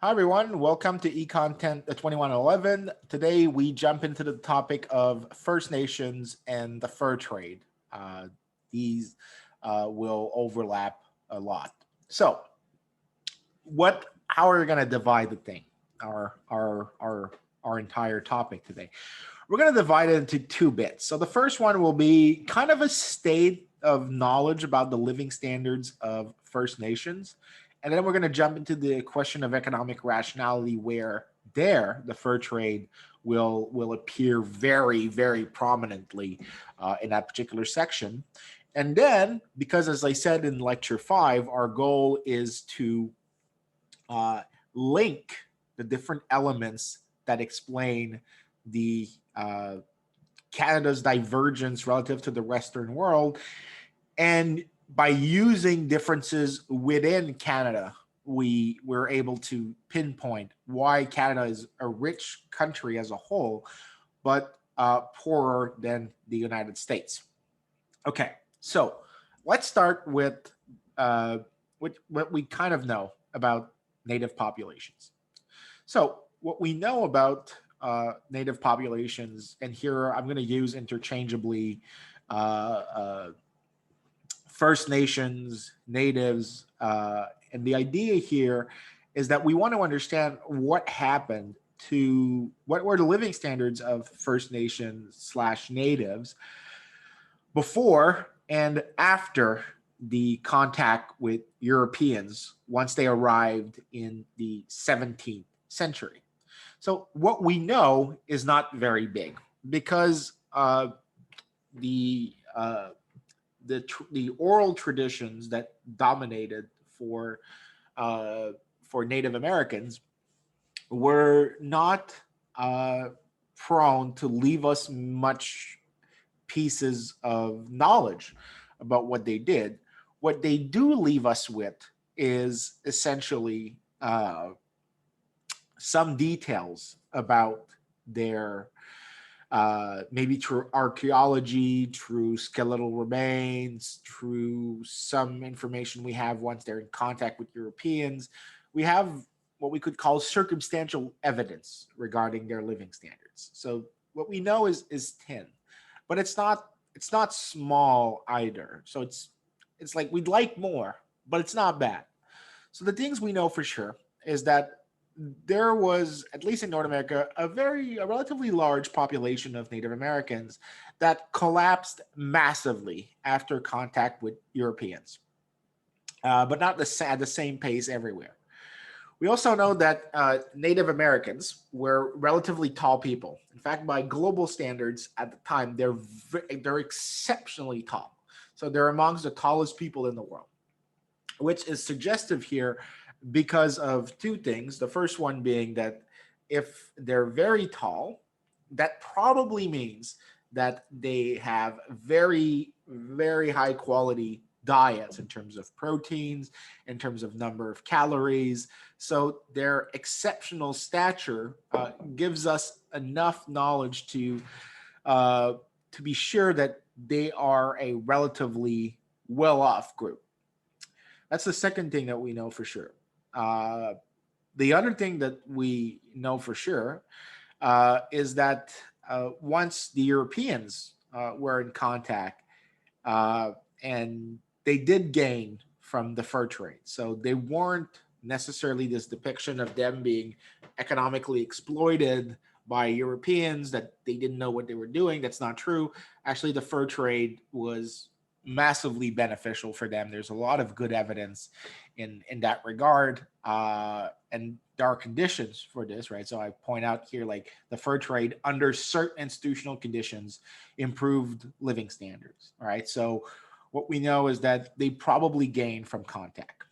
Hi, everyone. Welcome to ECON 2111. Today, we jump into the topic of First Nations and the fur trade. These will overlap a lot. So, how are we going to divide the thing, our entire topic today? We're going to divide it into two bits. So, the first one will be kind of a state of knowledge about the living standards of First Nations. And then we're going to jump into the question of economic rationality, where the fur trade will appear very, very prominently in that particular section. And then, because as I said in lecture 5, our goal is to link the different elements that explain the Canada's divergence relative to the Western world, and by using differences within Canada, we're able to pinpoint why Canada is a rich country as a whole, but poorer than the United States. Okay, so let's start with what we kind of know about native populations. So what we know about native populations, and here I'm going to use interchangeably First Nations, natives, and the idea here is that we want to understand what happened to what were the living standards of First Nations / natives before and after the contact with Europeans once they arrived in the 17th century. So what we know is not very big because the oral traditions that dominated for Native Americans were not prone to leave us much pieces of knowledge about what they did. What they do leave us with is essentially some details about their maybe through archaeology, through skeletal remains, through some information we have once they're in contact with Europeans. We have what we could call circumstantial evidence regarding their living standards. So what we know is thin, but it's not small either. So it's like we'd like more, but it's not bad. So the things we know for sure is that there was, at least in North America, a relatively large population of Native Americans that collapsed massively after contact with Europeans, but not at the same pace everywhere. We also know that Native Americans were relatively tall people. In fact, by global standards at the time, they're exceptionally tall. So they're amongst the tallest people in the world, which is suggestive here because of two things. The first one being that if they're very tall, that probably means that they have very, very high quality diets in terms of proteins, in terms of number of calories. So their exceptional stature gives us enough knowledge to be sure that they are a relatively well-off group. That's the second thing that we know for sure. The other thing that we know for sure is that once the Europeans were in contact, and they did gain from the fur trade. So they weren't necessarily this depiction of them being economically exploited by Europeans, that they didn't know what they were doing. That's not true. Actually, the fur trade was massively beneficial for them. There's a lot of good evidence in that regard, and there are conditions for this, right? So I point out here, like the fur trade under certain institutional conditions improved living standards, right? So what we know is that they probably gained from contact.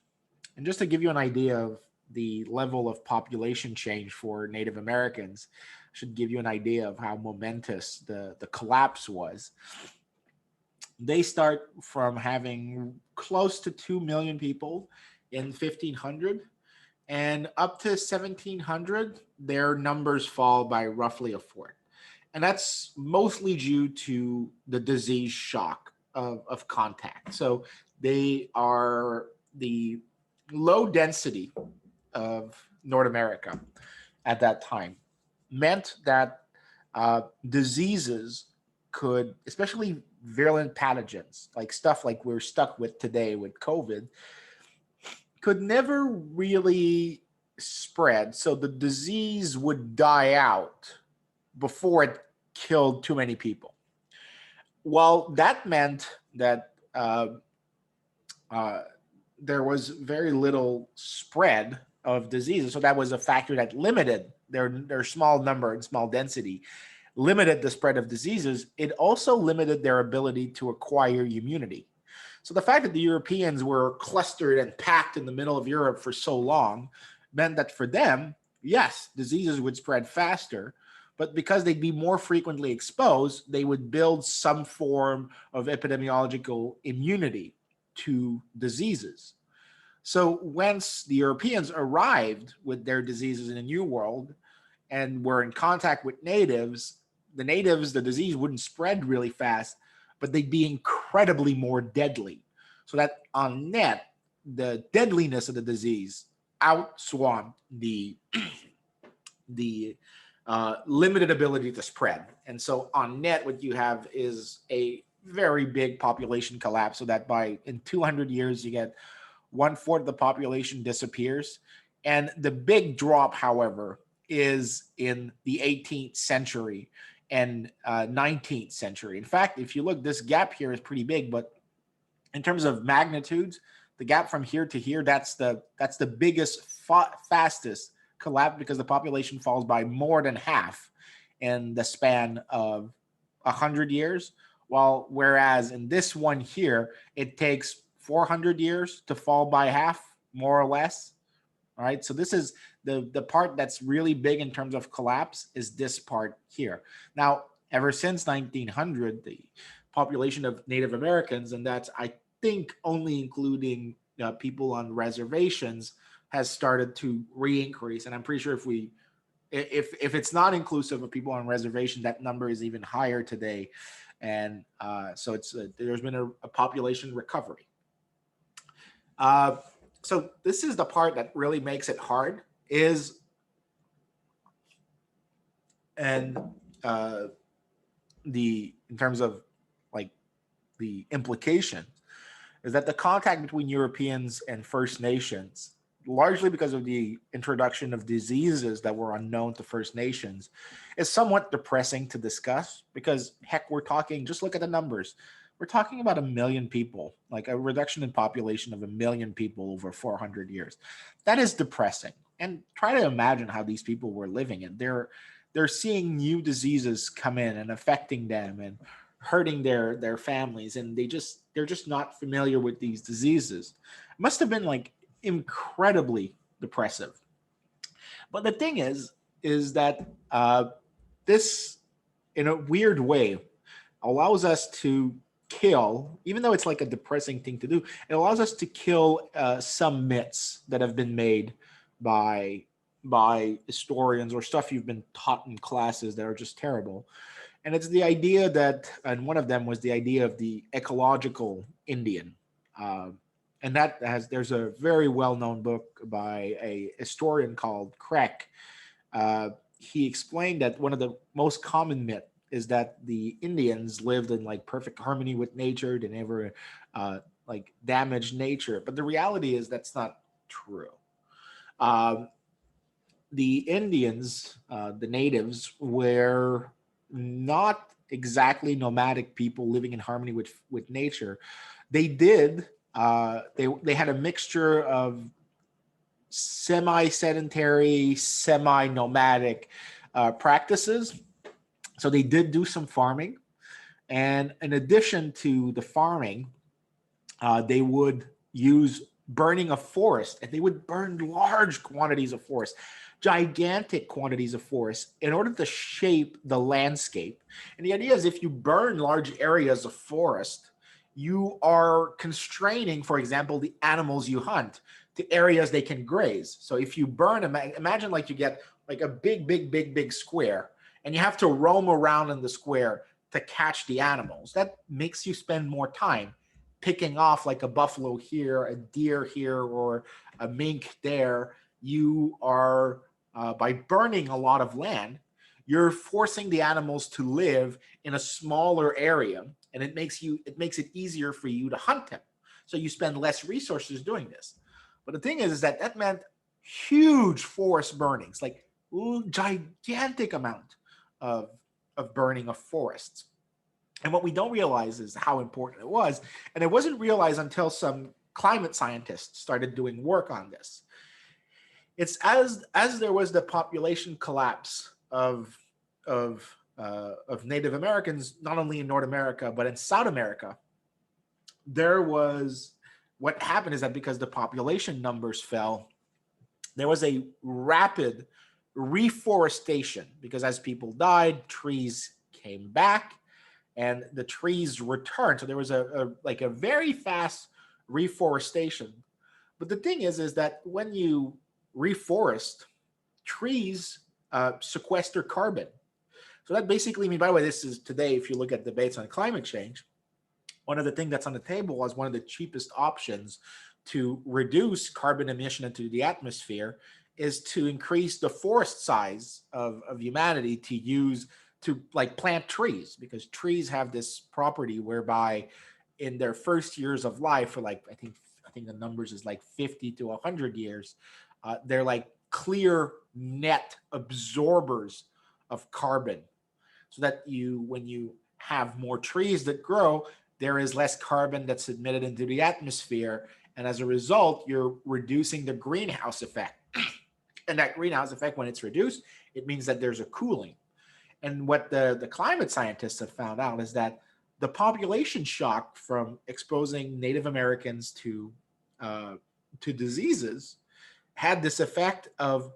And just to give you an idea of the level of population change for Native Americans, should give you an idea of how momentous the collapse was. They start from having close to 2 million people in 1500, and up to 1700, their numbers fall by roughly a fourth. And that's mostly due to the disease shock of contact. So they are the low density of North America at that time meant that diseases could, especially virulent pathogens, like stuff like we're stuck with today with COVID, could never really spread. So the disease would die out before it killed too many people. Well, that meant that uh, there was very little spread of diseases. So that was a factor that limited their small number and small density, limited the spread of diseases. It also limited their ability to acquire immunity. So the fact that the Europeans were clustered and packed in the middle of Europe for so long meant that for them, yes, diseases would spread faster, but because they'd be more frequently exposed, they would build some form of epidemiological immunity to diseases. So once the Europeans arrived with their diseases in a new world and were in contact with natives, the disease wouldn't spread really fast, but they'd be incredibly more deadly. So that on net, the deadliness of the disease outswamped the limited ability to spread. And so on net, what you have is a very big population collapse, so that in 200 years, you get 1/4 of the population disappears. And the big drop, however, is in the 18th century and 19th century. In fact, if you look, this gap here is pretty big, but in terms of magnitudes, the gap from here to here, that's the biggest, fastest collapse, because the population falls by more than half in the span of 100 years. Whereas in this one here, it takes 400 years to fall by half, more or less. All right. So this is the part that's really big in terms of collapse, is this part here. Now, ever since 1900, the population of Native Americans, and that's, I think, only including people on reservations, has started to re-increase. And I'm pretty sure if it's not inclusive of people on reservation, that number is even higher today. And so there's been a population recovery. So this is the part that really makes it hard, in terms of like the implication, is that the contact between Europeans and First Nations, largely because of the introduction of diseases that were unknown to First Nations, is somewhat depressing to discuss, because heck, just look at the numbers. We're talking about 1 million people, like a reduction in population of 1 million people over 400 years. That is depressing. And try to imagine how these people were living. And they're seeing new diseases come in and affecting them and hurting their families. And they're just not familiar with these diseases. It must have been like incredibly depressive. But the thing is that this, in a weird way, allows us to kill, even though it's like a depressing thing to do, it allows us to kill some myths that have been made by historians, or stuff you've been taught in classes that are just terrible. And it's the idea that, and one of them was the idea of the ecological Indian. And there's a very well-known book by a historian called Craig. He explained that one of the most common myths is that the Indians lived in like perfect harmony with nature. They never like damaged nature. But the reality is that's not true. The Indians, the natives, were not exactly nomadic people living in harmony with nature. They did. They had a mixture of semi-sedentary, semi-nomadic practices. So they did do some farming, and in addition to the farming, they would use burning of forest, and they would burn large quantities of forest, gigantic quantities of forest, in order to shape the landscape. And the idea is, if you burn large areas of forest, you are constraining, for example, the animals you hunt to areas they can graze. So if you burn, imagine like you get like a big square, and you have to roam around in the square to catch the animals. That makes you spend more time picking off like a buffalo here, a deer here, or a mink there, you are, by burning a lot of land, you're forcing the animals to live in a smaller area, and it makes it easier for you to hunt them. So you spend less resources doing this. But the thing is that meant huge forest burnings, like gigantic amount of burning of forests. And what we don't realize is how important it was. And it wasn't realized until some climate scientists started doing work on this. It's as there was the population collapse of Native Americans, not only in North America but in South America. There was What happened is that because the population numbers fell, there was a rapid reforestation, because as people died, trees came back and the trees returned. So there was a very fast reforestation. But the thing is that when you reforest, trees sequester carbon. So that basically means, by the way, this is today, if you look at debates on climate change, one of the things that's on the table as one of the cheapest options to reduce carbon emission into the atmosphere is to increase the forest size of humanity to like plant trees, because trees have this property whereby in their first years of life, for like I think the numbers is like 50 to 100 years, they're like clear net absorbers of carbon, so that when you have more trees that grow, there is less carbon that's emitted into the atmosphere, and as a result you're reducing the greenhouse effect. And that greenhouse effect, when it's reduced, it means that there's a cooling. And what the climate scientists have found out is that the population shock from exposing Native Americans to diseases had this effect of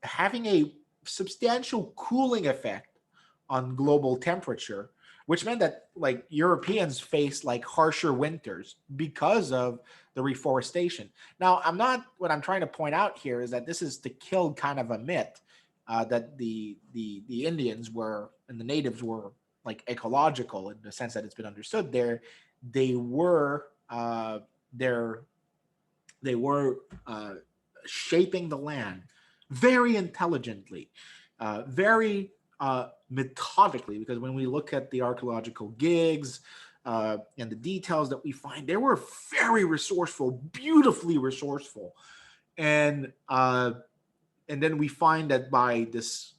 having a substantial cooling effect on global temperature, which meant that like Europeans faced like harsher winters because of the reforestation. Now, what I'm trying to point out here is that this is to kill kind of a myth that the Indians were and the natives were like ecological, in the sense that it's been understood they were they were shaping the land very intelligently, very methodically, because when we look at the archaeological gigs and the details that we find, they were very resourceful, beautifully resourceful. And then we find that by this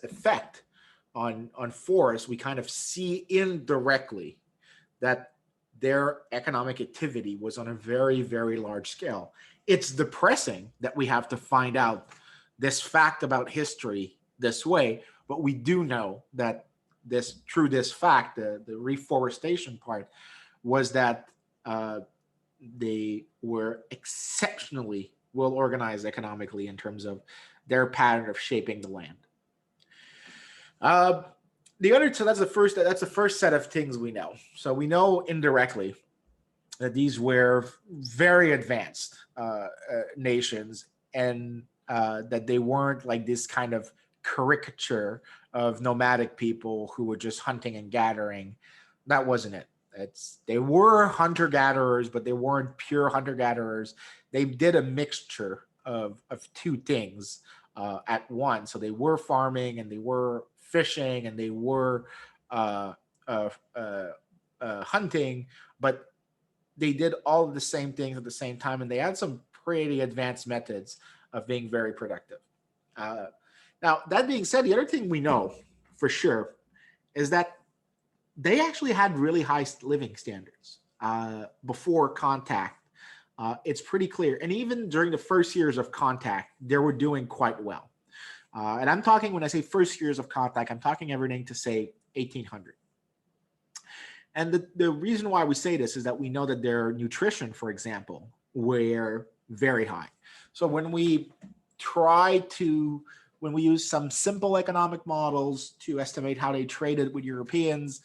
effect on forests, we kind of see indirectly that their economic activity was on a very, very large scale. It's depressing that we have to find out this fact about history this way, but we do know that through this fact, the reforestation part, was that they were exceptionally well organized economically in terms of their pattern of shaping the land. So that's the first set of things we know. So we know indirectly that these were very advanced nations, and that they weren't like this kind of caricature of nomadic people who were just hunting and gathering. That wasn't it. They were hunter-gatherers, but they weren't pure hunter-gatherers. They did a mixture of two things at once. So they were farming, and they were fishing, and they were hunting, but they did all of the same things at the same time, and they had some pretty advanced methods of being very productive. Now, that being said, the other thing we know for sure is that they actually had really high living standards before contact. It's pretty clear. And even during the first years of contact, they were doing quite well. And I'm talking, when I say first years of contact, I'm talking everything to say 1800. And the reason why we say this is that we know that their nutrition, for example, were very high. So when we use some simple economic models to estimate how they traded with Europeans,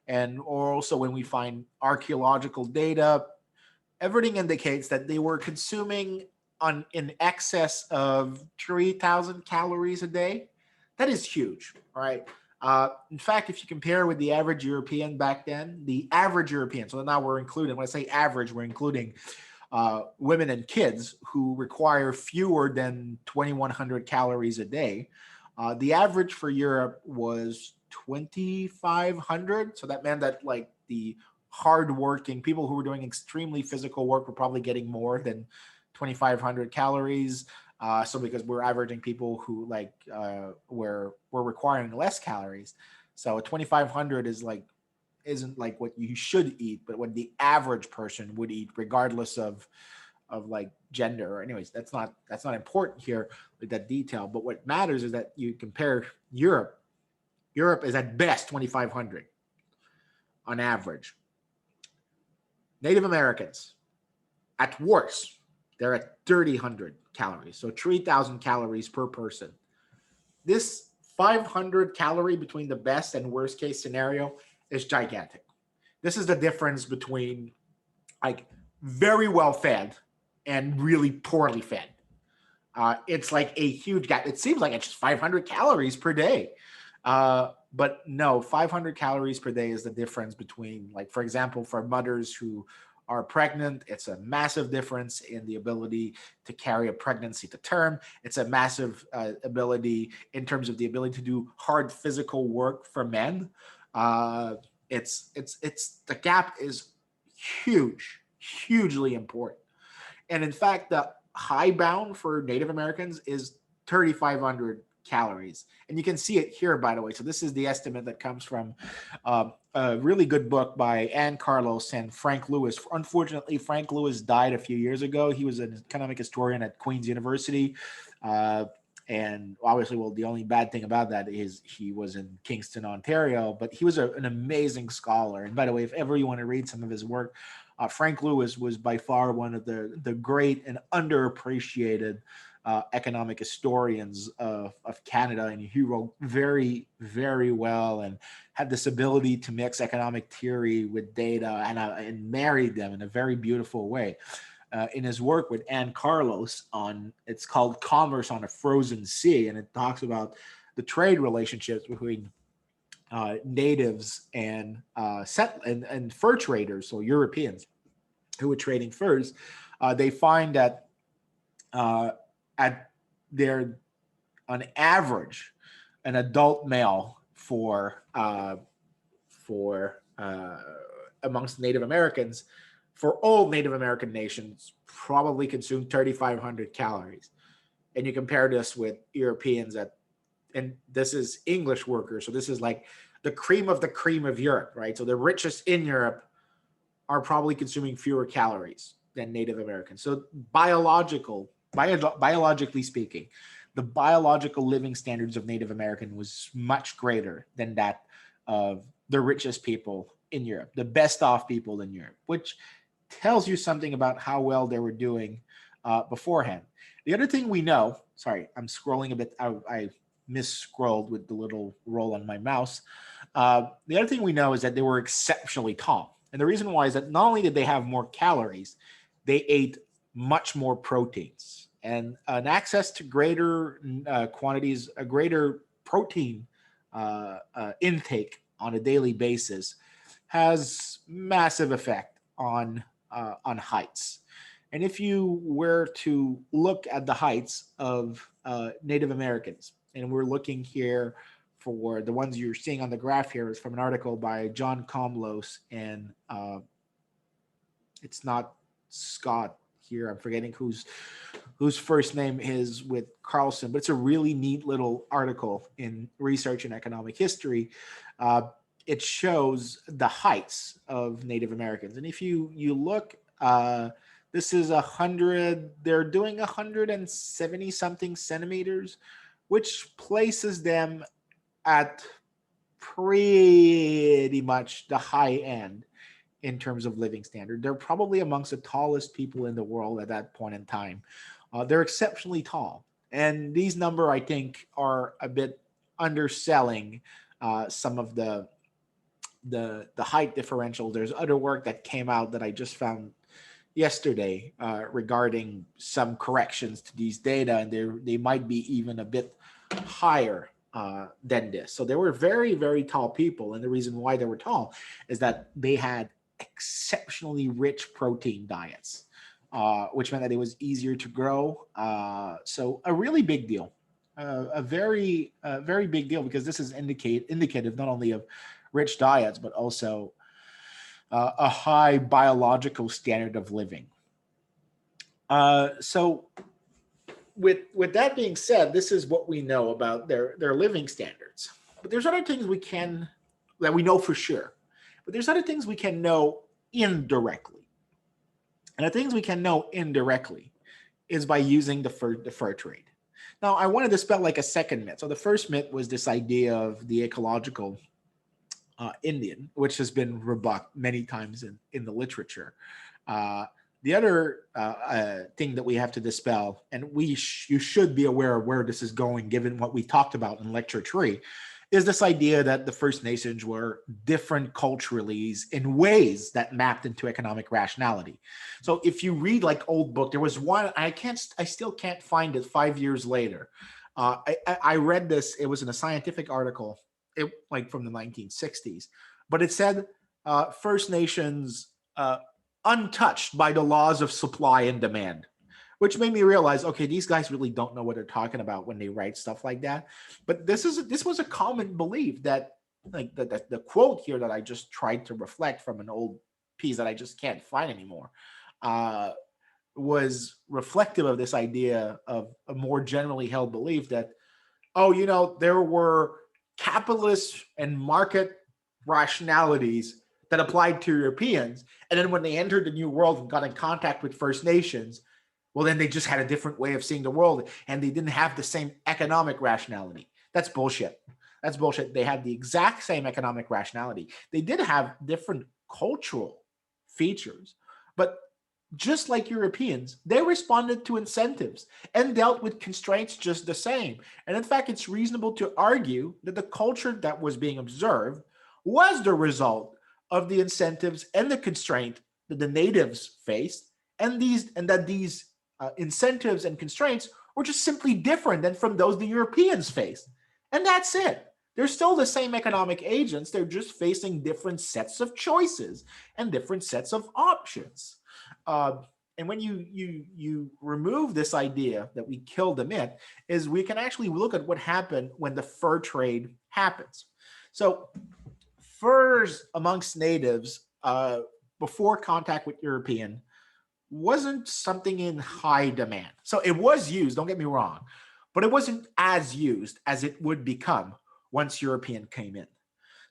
or also when we find archaeological data, everything indicates that they were consuming in excess of 3,000 calories a day. That is huge, right? In fact, if you compare with the average European back then, the average European, so now we're including, when I say average, we're including women and kids who require fewer than 2,100 calories a day. The average for Europe was 2,500. So that meant that like the hardworking people who were doing extremely physical work were probably getting more than 2,500 calories. So because we're averaging people who like we're requiring less calories. So 2,500 is like isn't like what you should eat, but what the average person would eat, regardless of like gender. Anyways, that's not important here with that detail. But what matters is that you compare Europe. Europe is at best 2,500 on average. Native Americans, at worst, they're at 3,000 calories, so 3,000 calories per person. This 500 calorie between the best and worst case scenario is gigantic. This is the difference between like very well fed and really poorly fed. It's like a huge gap. It seems like it's just 500 calories per day. But no, 500 calories per day is the difference between, like, for example, for mothers who are pregnant, it's a massive difference in the ability to carry a pregnancy to term. It's a massive ability in terms of the ability to do hard physical work for men. It's the gap is huge, hugely important. And in fact, the high bound for Native Americans is 3,500 calories. And you can see it here, by the way. So this is the estimate that comes from a really good book by Ann Carlos and Frank Lewis. Unfortunately, Frank Lewis died a few years ago. He was an economic historian at Queen's University. And obviously, well, the only bad thing about that is he was in Kingston, Ontario, but he was an amazing scholar. And by the way, if ever you want to read some of his work, Frank Lewis was by far one of the great and underappreciated economic historians of Canada. And he wrote very, very well and had this ability to mix economic theory with data and married them in a very beautiful way. In his work with Ann Carlos it's called Commerce on a Frozen Sea, and it talks about the trade relationships between natives and fur traders, so Europeans who were trading furs. They find that at their on average, an adult male for amongst Native Americans, for all Native American nations, probably consume 3,500 calories. And you compare this with Europeans and this is English workers. So this is like the cream of Europe, right? So the richest in Europe are probably consuming fewer calories than Native Americans. So biologically speaking, the biological living standards of Native American was much greater than that of the richest people in Europe, the best off people in Europe, which tells you something about how well they were doing beforehand. The other thing we know, sorry, I'm scrolling a bit. I mis-scrolled with the little roll on my mouse. The other thing we know is that they were exceptionally tall. And the reason why is that not only did they have more calories, they ate much more proteins. And an access to greater quantities, a greater protein intake on a daily basis has massive effect on heights. And if you were to look at the heights of Native Americans, and we're looking here for the ones you're seeing on the graph here is from an article by John Comlos and it's not Scott here. I'm forgetting whose first name is with Carlson, but it's a really neat little article in Research in Economic History. It shows the heights of Native Americans. And if you look, this is 100, they're doing 170 something centimeters, which places them at pretty much the high end in terms of living standard. They're probably amongst the tallest people in the world at that point in time. They're exceptionally tall. And these numbers, I think, are a bit underselling some of the height differential. There's other work that came out that I just found yesterday regarding some corrections to these data, and they might be even a bit higher than this. So they were very, very tall people, and the reason why they were tall is that they had exceptionally rich protein diets. which meant that it was easier to grow. So a really big deal, a very big deal, because this is indicative not only of rich diets but also a high biological standard of living. So with that being said, this is what we know about their living standards. But there's other things that we know for sure. But there's other things we can know indirectly. And the things we can know indirectly is by using the fur trade. Now, I want to dispel like a second myth. So the first myth was this idea of the ecological Indian, which has been rebuffed many times in the literature. The other thing that we have to dispel, and you should be aware of where this is going, given what we talked about in lecture 3, is this idea that the First Nations were different culturally in ways that mapped into economic rationality. So if you read like old book, there was one, I still can't find it 5 years later. I read this, it was in a scientific article, like from the 1960s, but it said First Nations untouched by the laws of supply and demand, which made me realize, okay, these guys really don't know what they're talking about when they write stuff like that. But this was a common belief that, like the quote here that I just tried to reflect from an old piece that I just can't find anymore, was reflective of this idea of a more generally held belief that, there were capitalist and market rationalities that applied to Europeans. And then when they entered the New World and got in contact with First Nations, well, then they just had a different way of seeing the world, and they didn't have the same economic rationality. That's bullshit. That's bullshit. They had the exact same economic rationality. They did have different cultural features, but just like Europeans, they responded to incentives and dealt with constraints just the same. And in fact, it's reasonable to argue that the culture that was being observed was the result of the incentives and the constraint that the natives faced, and that these incentives and constraints were just simply different than from those the Europeans faced. And that's it. They're still the same economic agents. They're just facing different sets of choices and different sets of options. And when you remove this idea that we killed the myth, is we can actually look at what happened when the fur trade happens. So furs amongst natives before contact with European wasn't something in high demand. So it was used, don't get me wrong, but it wasn't as used as it would become once European came in.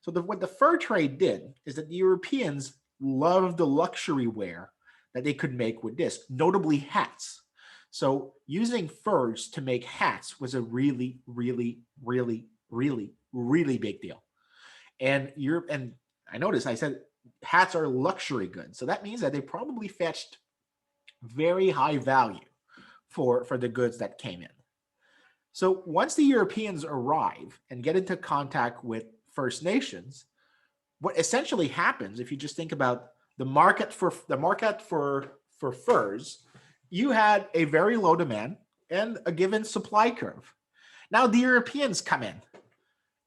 So what the fur trade did is that the Europeans loved the luxury wear that they could make with this, notably hats. So using furs to make hats was a really, really, really, really, really big deal. And I noticed I said hats are luxury goods. So that means that they probably fetched very high value for the goods that came in. So once the Europeans arrive and get into contact with First Nations, what essentially happens, if you just think about the market for furs, you had a very low demand and a given supply curve. Now the Europeans come in,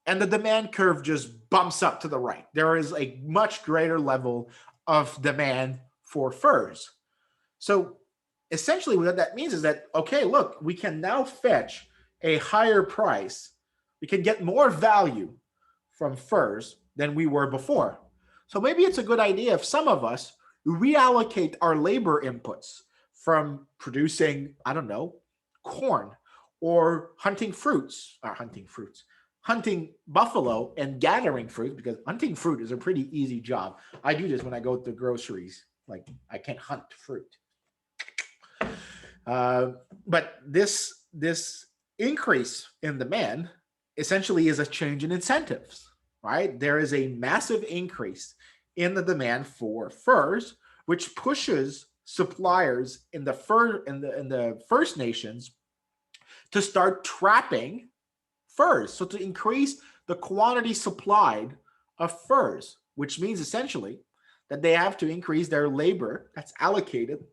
and the demand curve just bumps up to the right. There is a much greater level of demand for furs. So essentially what that means is that, okay, look, we can now fetch a higher price. We can get more value from furs than we were before. So maybe it's a good idea if some of us reallocate our labor inputs from producing, I don't know, corn or hunting buffalo and gathering fruit, because hunting fruit is a pretty easy job. I do this when I go to groceries. Like, I can't hunt fruit. But this increase in demand essentially is a change in incentives, right? There is a massive increase in the demand for furs, which pushes suppliers in the First Nations to start trapping furs. So to increase the quantity supplied of furs, which means essentially that they have to increase their labor that's allocated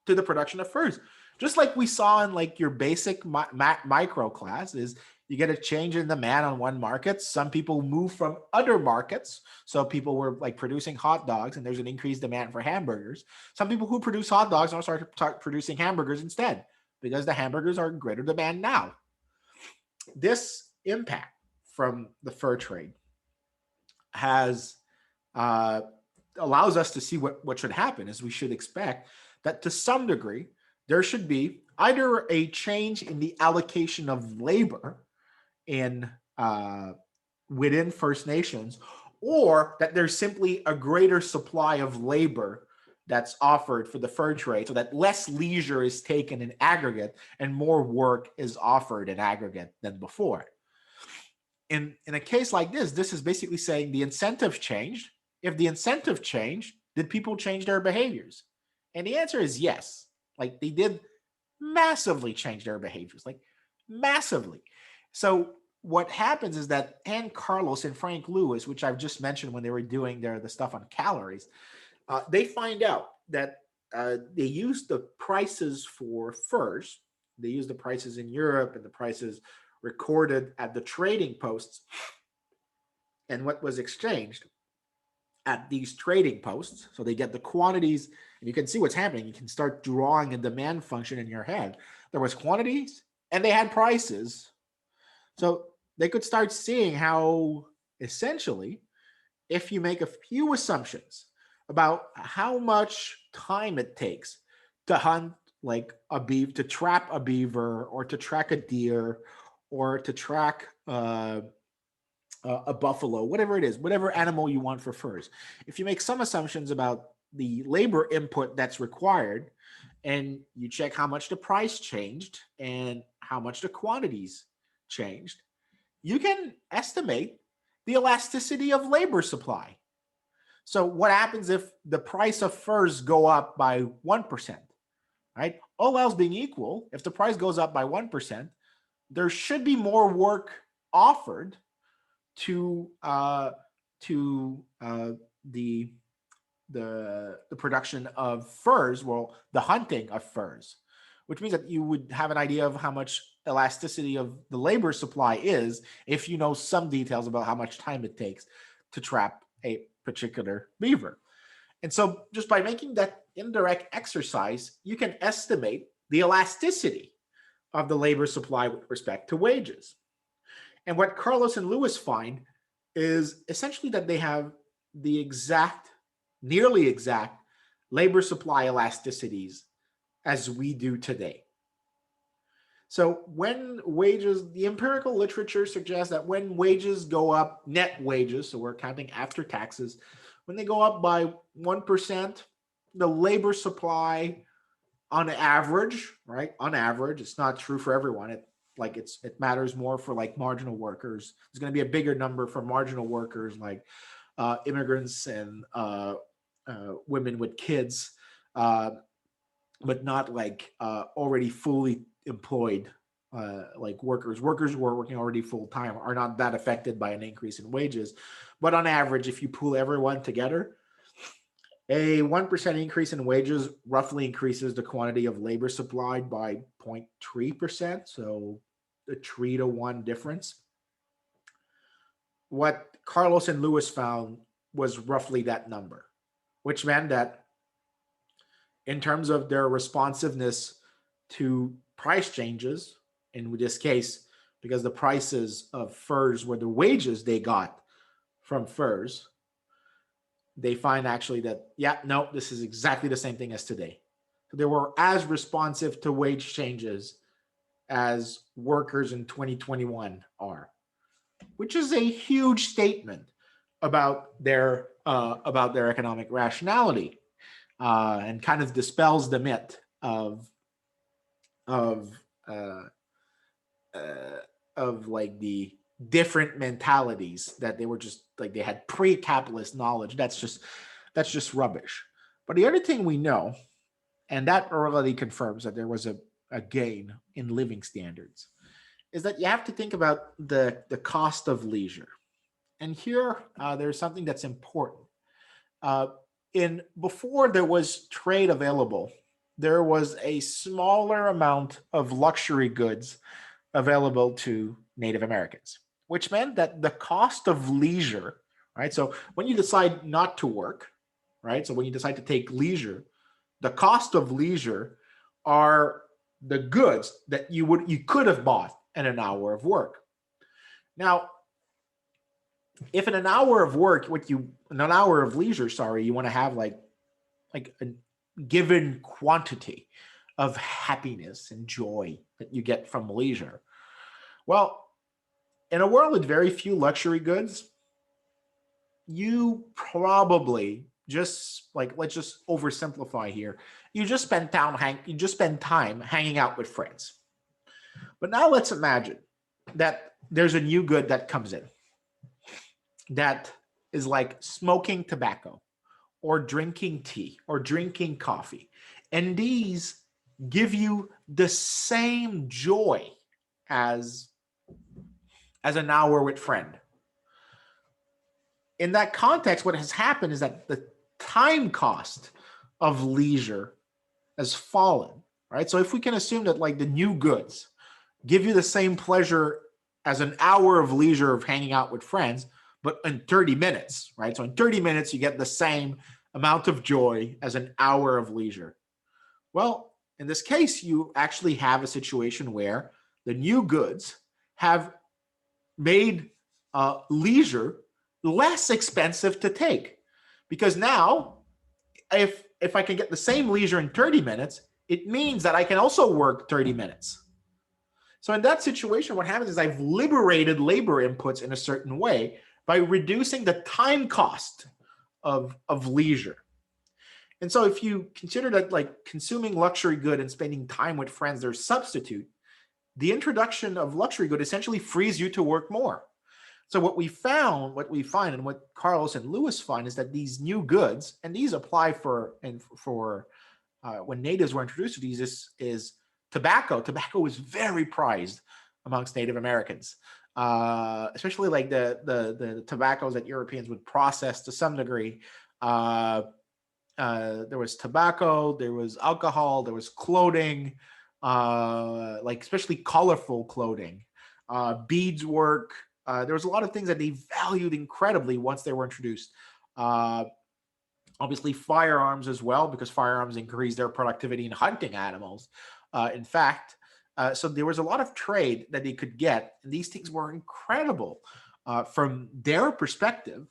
to the production of furs. Just like we saw in like your basic micro class, is You get a change in demand on one market. Some people move from other markets. So people were like producing hot dogs and there's an increased demand for hamburgers. Some people who produce hot dogs now start producing hamburgers instead because the hamburgers are in greater demand now. This impact from the fur trade has allows us to see what should happen, is we should expect that to some degree there should be either a change in the allocation of labor in within First Nations, or that there's simply a greater supply of labor that's offered for the fur trade, so that less leisure is taken in aggregate and more work is offered in aggregate than before. In a case like this is basically saying the incentive changed. If the incentive changed, did people change their behaviors? And the answer is yes. Like they did massively change their behaviors, like massively. So what happens is that Ann Carlos and Frank Lewis, which I've just mentioned when they were doing the stuff on calories, they find out that they use the prices for furs. They use the prices in Europe and the prices recorded at the trading posts and what was exchanged at these trading posts. So they get the quantities and you can see what's happening. You can start drawing a demand function in your head. There was quantities and they had prices. So they could start seeing how essentially, if you make a few assumptions about how much time it takes to hunt like a beaver, to trap a beaver, or to track a deer, or to track a buffalo, whatever it is, whatever animal you want for furs. If you make some assumptions about the labor input that's required, and you check how much the price changed and how much the quantities changed, you can estimate the elasticity of labor supply. So what happens if the price of furs go up by 1%, right? All else being equal, if the price goes up by 1%, there should be more work offered to the production of furs, well, the hunting of furs, which means that you would have an idea of how much elasticity of the labor supply is if you know some details about how much time it takes to trap a particular beaver. And so just by making that indirect exercise, you can estimate the elasticity of the labor supply with respect to wages. And what Carlos and Lewis find is essentially that they have the exact, nearly exact labor supply elasticities as we do today. So when wages, the empirical literature suggests that when wages go up, net wages, so we're counting after taxes, when they go up by 1%, the labor supply on average, right? On average, it's not true for everyone. It matters more for like marginal workers. There's going to be a bigger number for marginal workers like immigrants and women with kids, but not like already fully employed like workers. Workers who are working already full time are not that affected by an increase in wages. But on average, if you pull everyone together, a 1% increase in wages roughly increases the quantity of labor supplied by 0.3%, so a 3-to-1 difference. What Carlos and Lewis found was roughly that number, which meant that in terms of their responsiveness to price changes, in this case, because the prices of furs were the wages they got from furs, they find actually that, yeah, no, this is exactly the same thing as today. So they were as responsive to wage changes as workers in 2021 are, which is a huge statement about their economic rationality, and kind of dispels the myth of uh, like the different mentalities that they were just like they had pre-capitalist knowledge. That's just rubbish. But the other thing we know, and that already confirms that there was a gain in living standards, is that you have to think about the cost of leisure. And here there's something that's important. In before there was trade available, there was a smaller amount of luxury goods available to Native Americans, which meant that the cost of leisure, right? So when you decide not to work, right? So when you decide to take leisure, the cost of leisure are the goods that you could have bought in an hour of work. Now, if in an hour of work, in an hour of leisure, sorry, you want to have like a given quantity of happiness and joy that you get from leisure. Well, in a world with very few luxury goods, you probably just like, let's just oversimplify here. You just spend time hanging out with friends. But now let's imagine that there's a new good that comes in that is like smoking tobacco or drinking tea or drinking coffee. And these give you the same joy as an hour with friend. In that context, what has happened is that the time cost of leisure has fallen, right? So if we can assume that like the new goods give you the same pleasure as an hour of leisure of hanging out with friends, but in 30 minutes, right? So in 30 minutes, you get the same amount of joy as an hour of leisure. Well, in this case, you actually have a situation where the new goods have made leisure less expensive to take, because now if I can get the same leisure in 30 minutes, it means that I can also work 30 minutes. So in that situation, what happens is I've liberated labor inputs in a certain way by reducing the time cost of leisure. And so if you consider that like consuming luxury good and spending time with friends, their substitute, the introduction of luxury good essentially frees you to work more. So what we find, and what Carlos and Lewis find is that these new goods, and these apply for when natives were introduced to these, is tobacco. Tobacco was very prized amongst Native Americans, especially like the tobaccos that Europeans would process to some degree. There was tobacco, there was alcohol, there was clothing, like especially colorful clothing, beadswork. There was a lot of things that they valued incredibly once they were introduced. Obviously, firearms as well, because firearms increase their productivity in hunting animals. In fact, so there was a lot of trade that they could get, and these things were incredible from their perspective.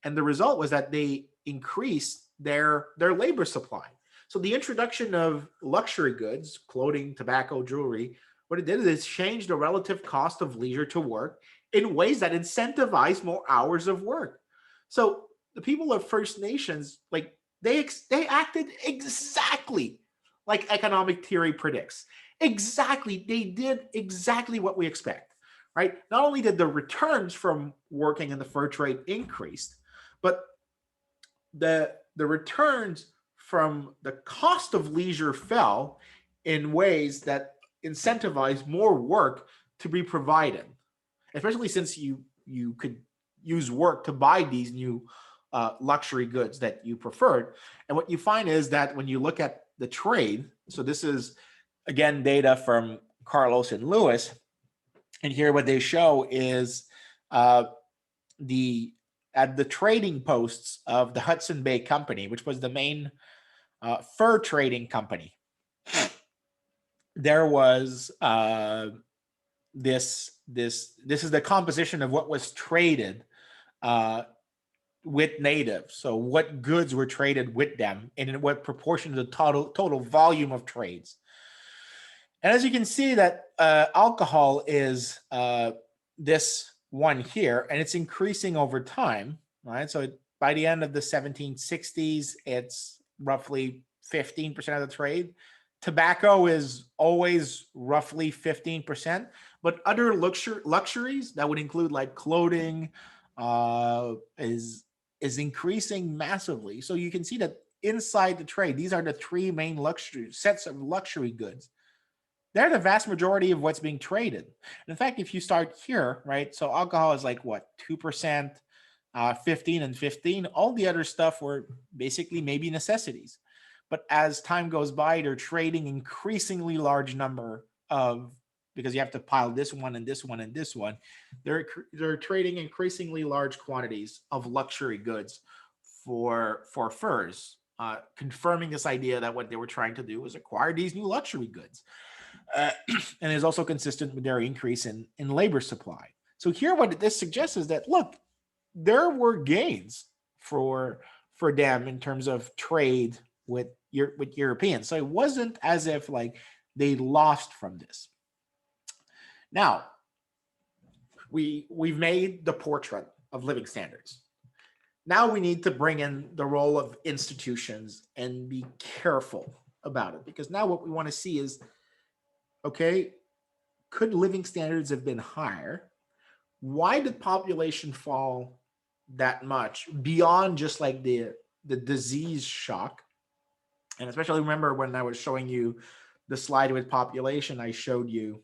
And the result was that they increased their labor supply. So the introduction of luxury goods, clothing, tobacco, jewelry, what it did is change the relative cost of leisure to work in ways that incentivize more hours of work. So the people of First Nations, like they acted exactly like economic theory predicts. Exactly, they did exactly what we expect, right? Not only did the returns from working in the fur trade increase, but the returns from the cost of leisure fell in ways that incentivize more work to be provided, especially since you could use work to buy these new luxury goods that you preferred. And what you find is that when you look at the trade, so this is again data from Carlos and Lewis, and here what they show is the trading posts of the Hudson Bay Company, which was the main fur trading company. There was this is the composition of what was traded with natives. So what goods were traded with them and in what proportion to the total volume of trades. And as you can see that alcohol is this one here, and it's increasing over time, right? So by the end of the 1760s, it's roughly 15% of the trade. Tobacco is always roughly 15%, but other luxuries that would include like clothing is increasing massively. So you can see that inside the trade, these are the three main sets of luxury goods. They're the vast majority of what's being traded. In fact, if you start here, right? So alcohol is like what, 2%, 15 and 15. All the other stuff were basically maybe necessities. But as time goes by, they're trading increasingly large number of because you have to pile this one and this one and this one. They're trading increasingly large quantities of luxury goods for furs, confirming this idea that what they were trying to do was acquire these new luxury goods. And is also consistent with their increase in labor supply. So here, what this suggests is that, look, there were gains for them in terms of trade with Europeans. So it wasn't as if like they lost from this. Now, we've made the portrait of living standards. Now we need to bring in the role of institutions and be careful about it, because now what we want to see is, okay, could living standards have been higher? Why did population fall that much beyond just like the disease shock? And especially remember when I was showing you the slide with population, I showed you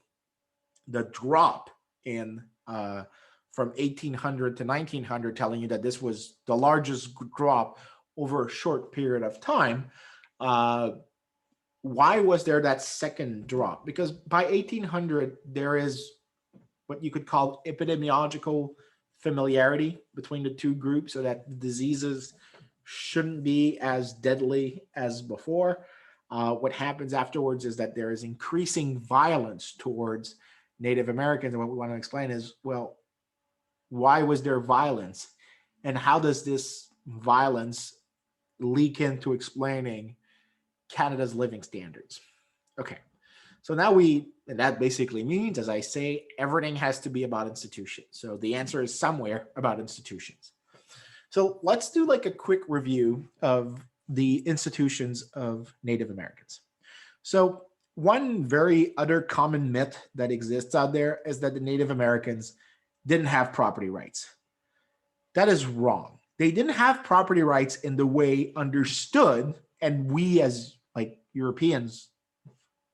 the drop in from 1800 to 1900, telling you that this was the largest drop over a short period of time. Why was there that second drop? Because by 1800, there is what you could call epidemiological familiarity between the two groups, so that the diseases shouldn't be as deadly as before. What happens afterwards is that there is increasing violence towards Native Americans. And what we want to explain is, well, why was there violence? And how does this violence leak into explaining Canada's living standards? Okay, so now and that basically means, as I say, everything has to be about institutions. So the answer is somewhere about institutions. So let's do like a quick review of the institutions of Native Americans. So one very other common myth that exists out there is that the Native Americans didn't have property rights. That is wrong. They didn't have property rights in the way understood, and we as like Europeans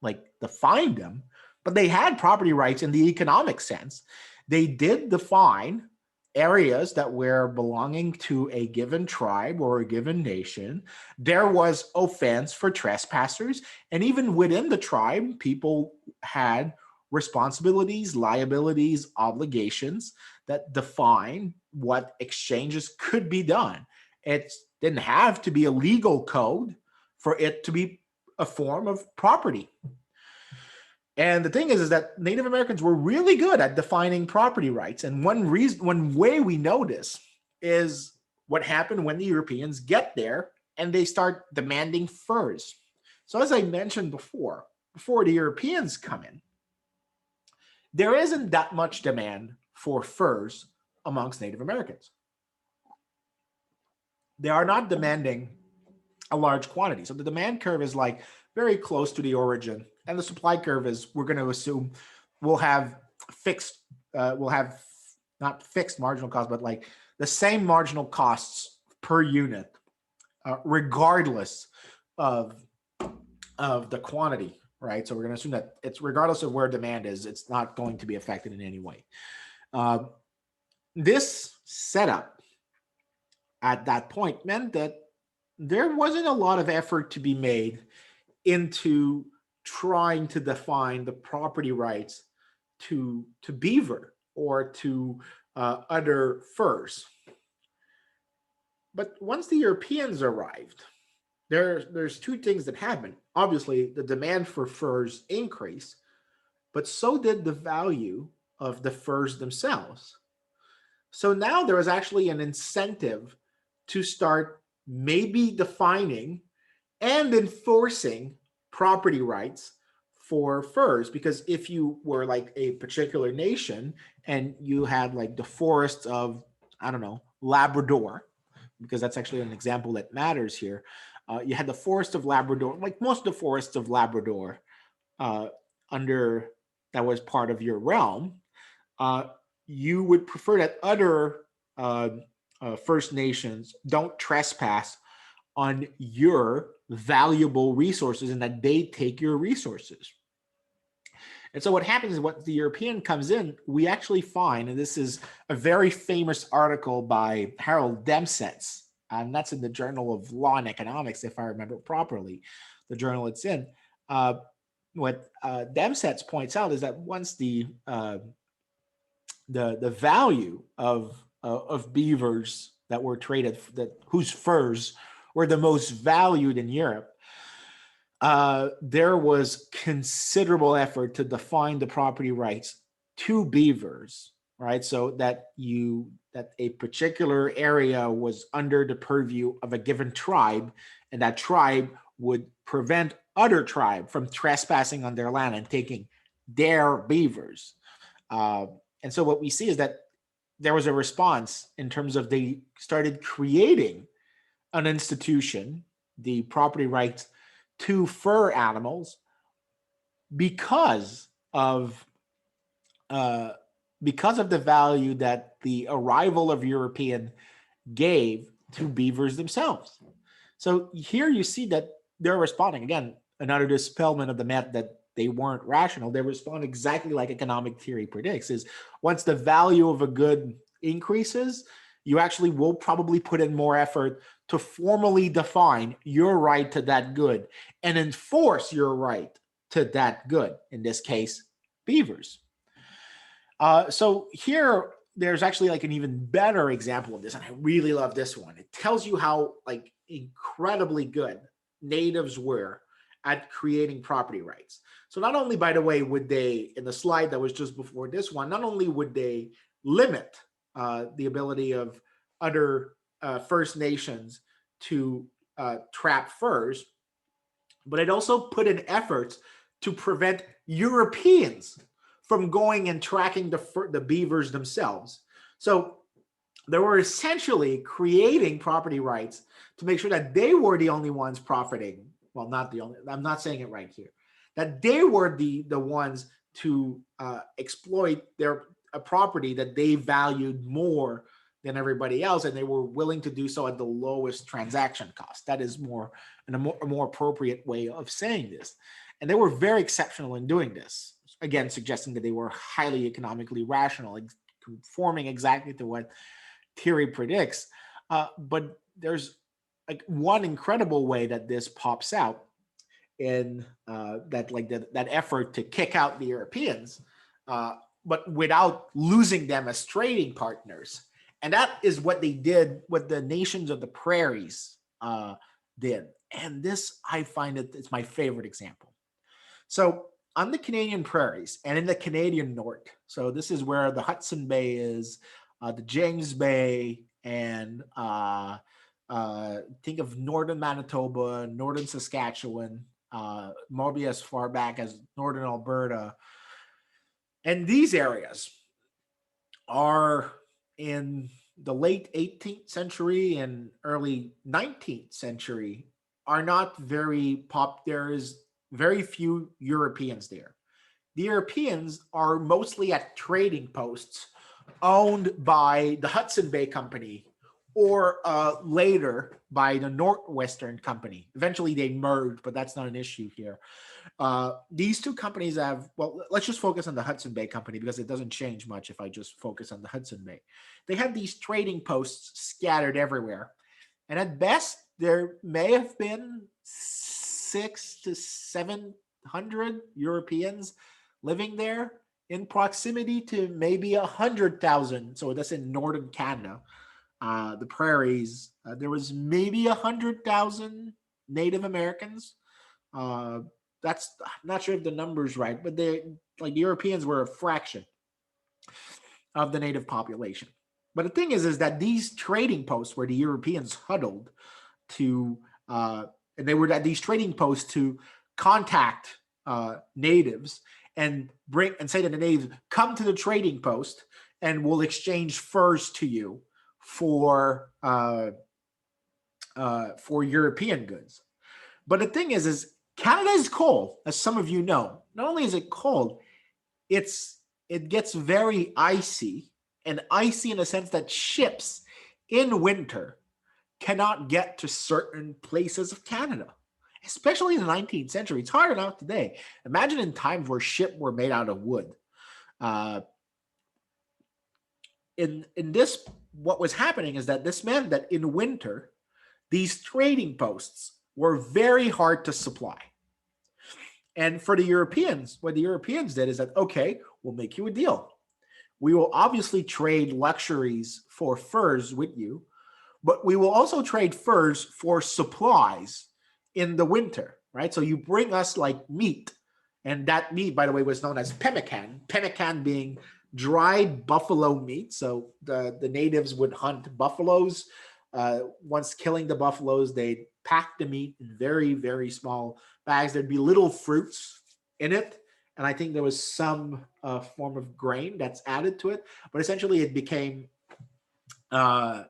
like defined them, but they had property rights in the economic sense. They did define areas that were belonging to a given tribe or a given nation. There was offense for trespassers, and even within the tribe, people had responsibilities, liabilities, obligations that define what exchanges could be done. It didn't have to be a legal code for it to be a form of property. And the thing is that Native Americans were really good at defining property rights. And one way we know this is what happened when the Europeans get there and they start demanding furs. So as I mentioned before the Europeans come in, there isn't that much demand for furs amongst Native Americans. They are not demanding a large quantity. So the demand curve is like very close to the origin. And the supply curve is, we're going to assume we'll have not fixed marginal costs, but like the same marginal costs per unit, regardless of the quantity, right? So we're going to assume that it's regardless of where demand is, it's not going to be affected in any way. This setup at that point meant that there wasn't a lot of effort to be made into trying to define the property rights to beaver or to other furs. But once the Europeans arrived, there's two things that happened. Obviously, the demand for furs increased, but so did the value of the furs themselves. So now there was actually an incentive to start maybe defining and enforcing property rights for furs, because if you were like a particular nation and you had like the forests of, I don't know, Labrador, because that's actually an example that matters here. You had the forest of Labrador, like most of the forests of Labrador under that was part of your realm. You would prefer that other First Nations don't trespass on your valuable resources and that they take your resources. And so what happens is, when the European comes in, we actually find, and this is a very famous article by Harold Demsetz, and that's in the Journal of Law and Economics, if I remember properly, the journal it's in. what Demsetz points out is that once the value of beavers that were traded, that whose furs were the most valued in Europe, there was considerable effort to define the property rights to beavers, right? So that a particular area was under the purview of a given tribe, and that tribe would prevent other tribe from trespassing on their land and taking their beavers. Uh, and so what we see is that there was a response in terms of they started creating an institution, the property rights to fur animals, because of uh, because of the value that the arrival of European gave to beavers themselves. So here you see that they're responding again, another dispelment of the myth that they weren't rational. They respond exactly like economic theory predicts: is once the value of a good increases, you actually will probably put in more effort to formally define your right to that good and enforce your right to that good, in this case, beavers. So here, there's actually like an even better example of this, and I really love this one. It tells you how like incredibly good natives were at creating property rights. So not only, by the way, would they, in the slide that was just before this one, not only would they limit the ability of other First Nations to trap furs, but it also put in efforts to prevent Europeans from going and tracking the beavers themselves. So they were essentially creating property rights to make sure that they were the only ones profiting. Well, not the only, I'm not saying it right here, that they were the ones to exploit their a property that they valued more than everybody else, and they were willing to do so at the lowest transaction cost. That is more a more appropriate way of saying this. And they were very exceptional in doing this. Again, suggesting that they were highly economically rational, conforming exactly to what theory predicts. But there's like one incredible way that this pops out in that effort to kick out the Europeans, but without losing them as trading partners. And that is what they did, what the nations of the prairies did. And this, I find it's my favorite example. So on the Canadian prairies and in the Canadian North, so this is where the Hudson Bay is, the James Bay, and think of northern Manitoba, northern Saskatchewan, maybe as far back as northern Alberta. And these areas are in the late 18th century and early 19th century are not very there is very few Europeans there. The Europeans are mostly at trading posts owned by the Hudson Bay Company or later by the Northwestern Company. Eventually they merged, but that's not an issue here. These two companies have, well, let's just focus on the Hudson Bay Company because it doesn't change much if I just focus on the Hudson Bay. They have these trading posts scattered everywhere. And at best, there may have been 600 to 700 Europeans living there in proximity to maybe 100,000. So that's in northern Canada. The prairies, there was maybe 100,000 Native Americans. That's, I'm not sure if the number's right, but they, like, the Europeans were a fraction of the native population. But the thing is that these trading posts where the Europeans huddled to, and they were at these trading posts to contact natives and bring and say to the natives, come to the trading post and we'll exchange furs to you for European goods. But the thing is Canada is cold, as some of you know. Not only is it cold, it gets very icy, and icy in the sense that ships in winter cannot get to certain places of Canada, especially in the 19th century. It's hard enough today. Imagine in times where ships were made out of wood. In this, what was happening is that this meant that in winter, these trading posts were very hard to supply. And for the Europeans, what the Europeans did is that, okay, we'll make you a deal. We will obviously trade luxuries for furs with you, but we will also trade furs for supplies in the winter, right? So you bring us like meat, and that meat, by the way, was known as pemmican. Pemmican being dried buffalo meat. So the natives would hunt buffaloes. Once killing the buffaloes, they'd pack the meat in very, very small bags. There'd be little fruits in it, and I think there was some form of grain that's added to it. But essentially, uh,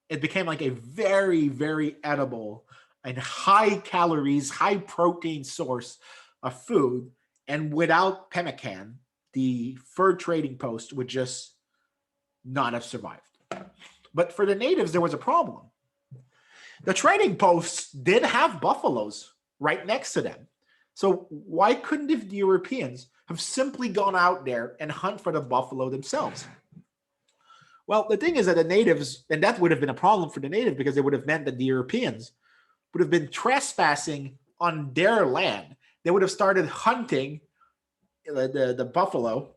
it became like a very, very edible and high calories, high protein source of food. And without pemmican, the fur trading post would just not have survived. But for the natives, there was a problem. The trading posts did have buffaloes right next to them. So why couldn't the Europeans have simply gone out there and hunt for the buffalo themselves? Well, the thing is that the natives, and that would have been a problem for the natives because it would have meant that the Europeans would have been trespassing on their land. They would have started hunting the buffalo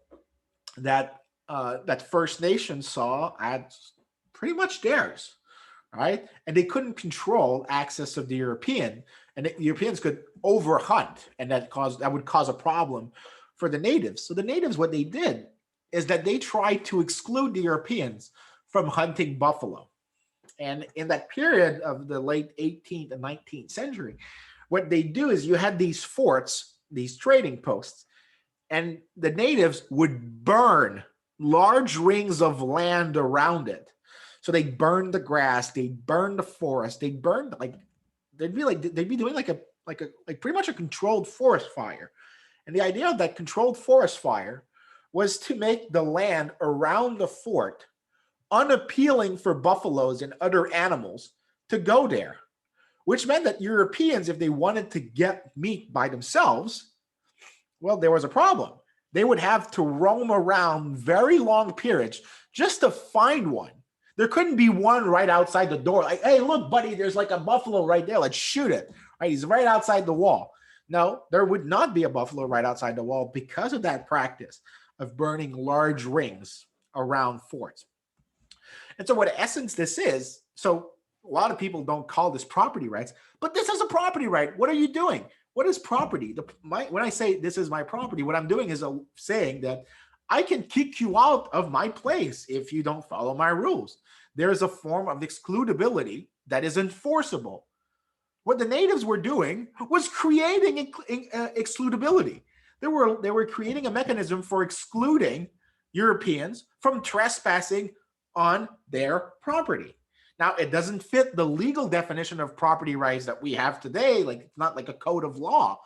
that that First Nations saw as pretty much theirs, right? And they couldn't control access of the European, and the Europeans could overhunt, and that would cause a problem for the natives. So the natives, what they did is that they tried to exclude the Europeans from hunting buffalo. And in that period of the late 18th and 19th century, what they do is you had these forts, these trading posts, and the natives would burn large rings of land around it. So they burned the grass, they burned the forest, they burned they'd be doing like pretty much a controlled forest fire. And the idea of that controlled forest fire was to make the land around the fort unappealing for buffaloes and other animals to go there, which meant that Europeans, if they wanted to get meat by themselves, well, there was a problem. They would have to roam around very long periods just to find one. There couldn't be one right outside the door. Like, hey, look, buddy, there's like a buffalo right there. Let's shoot it. Right? He's right outside the wall. No, there would not be a buffalo right outside the wall because of that practice of burning large rings around forts. And so what essence this is, so a lot of people don't call this property rights, but this is a property right. What are you doing? What is property? When I say this is my property, what I'm doing is saying that I can kick you out of my place if you don't follow my rules. There is a form of excludability that is enforceable. What the natives were doing was creating excludability. They were creating a mechanism for excluding Europeans from trespassing on their property. Now, it doesn't fit the legal definition of property rights that we have today. Like, it's not like a code of law,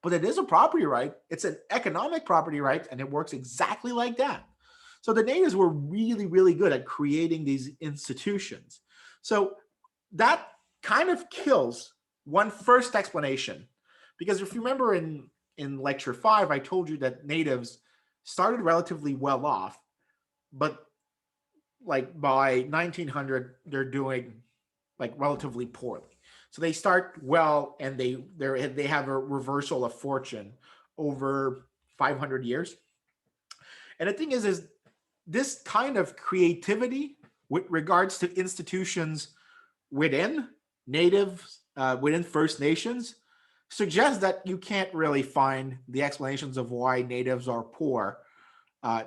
but it is a property right. It's an economic property right, and it works exactly like that. So the natives were really, really good at creating these institutions. So that kind of kills one first explanation. Because if you remember in lecture 5, I told you that natives started relatively well off, but like by 1900, they're doing like relatively poorly. So they start well, and they have a reversal of fortune over 500 years. And the thing is this kind of creativity with regards to institutions within natives, within First Nations, suggests that you can't really find the explanations of why natives are poor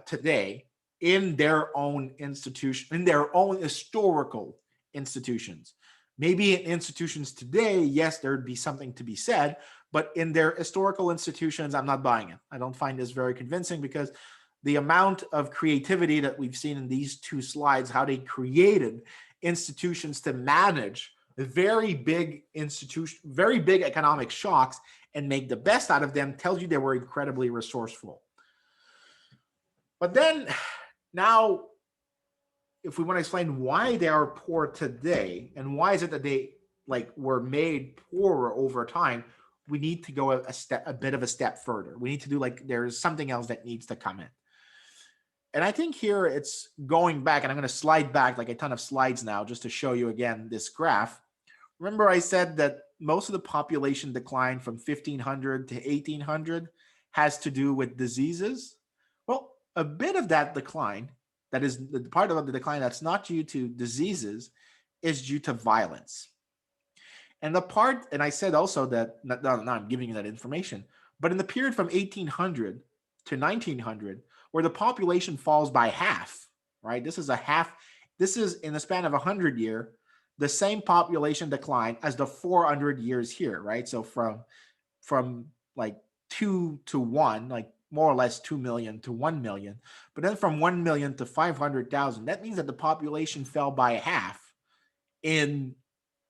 today in their own institution, in their own historical institutions. Maybe in institutions today, yes, there'd be something to be said, but in their historical institutions, I'm not buying it. I don't find this very convincing because the amount of creativity that we've seen in these two slides, how they created institutions to manage very big economic shocks and make the best out of them, tells you they were incredibly resourceful. But then now, if we want to explain why they are poor today and why is it that they were made poorer over time, we need to go a bit of a step further. We need to do there's something else that needs to come in. And I think here it's going back, and I'm going to slide back like a ton of slides now just to show you again this graph. Remember I said that most of the population decline from 1500 to 1800 has to do with diseases. Well, a bit of that decline, that is the part of the decline that's not due to diseases, is due to violence. And the part, and I said also that, no, I'm giving you that information, but in the period from 1800 to 1900, where the population falls by half, right? This is a half, this is in the span of 100 years, the same population decline as the 400 years here, right? So from like 2 to 1, like more or less 2 million to 1 million, but then from 1 million to 500,000, that means that the population fell by half in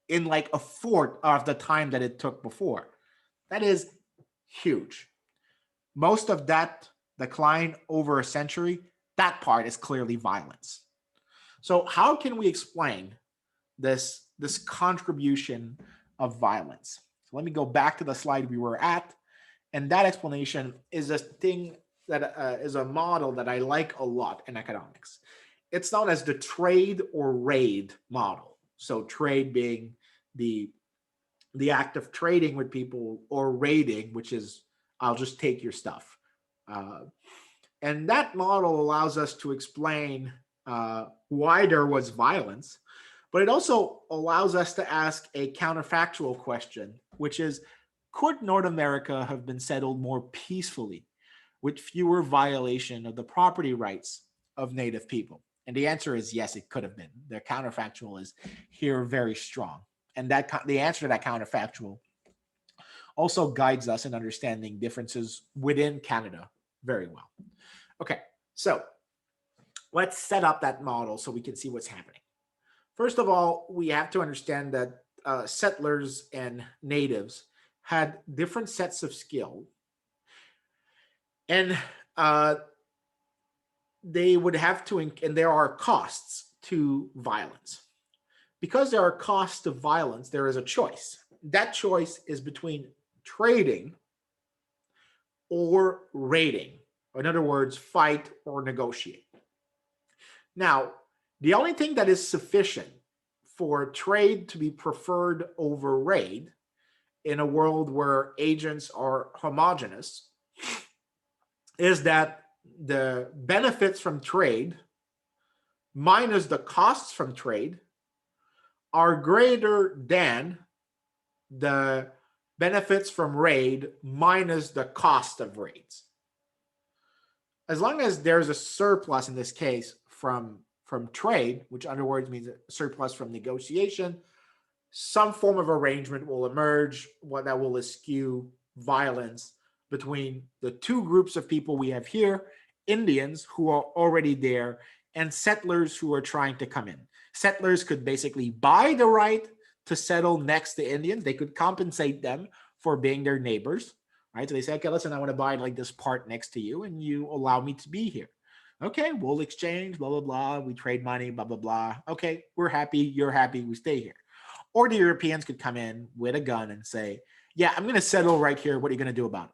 like a fourth of the time that it took before. That is huge. Most of that decline over a century, that part is clearly violence. So how can we explain this contribution of violence? So let me go back to the slide we were at, and that explanation is a thing that is a model that I like a lot in economics. It's known as the trade or raid model. So trade being the act of trading with people, or raiding, which is I'll just take your stuff. And that model allows us to explain why there was violence, but it also allows us to ask a counterfactual question, which is, could North America have been settled more peacefully with fewer violation of the property rights of Native people? And the answer is yes, it could have been. The counterfactual is here very strong. And that the answer to that counterfactual also guides us in understanding differences within Canada very well. Okay, so let's set up that model so we can see what's happening. First of all, we have to understand that settlers and natives had different sets of skill, and they would have to, and there are costs to violence. Because there are costs to violence, there is a choice. That choice is between trading or raiding. In other words, fight or negotiate. Now, the only thing that is sufficient for trade to be preferred over raid in a world where agents are homogenous is that the benefits from trade minus the costs from trade are greater than the benefits from raid minus the cost of raids. As long as there's a surplus, in this case, from trade, which in other words means a surplus from negotiation, some form of arrangement will emerge that will eschew violence between the two groups of people we have here, Indians who are already there and settlers who are trying to come in. Settlers could basically buy the right to settle next to Indians. They could compensate them for being their neighbors, right? So they say, okay, listen, I want to buy like this part next to you and you allow me to be here. Okay, we'll exchange, blah, blah, blah. We trade money, blah, blah, blah. Okay, we're happy. You're happy. We stay here. Or the Europeans could come in with a gun and say, yeah, I'm going to settle right here. What are you going to do about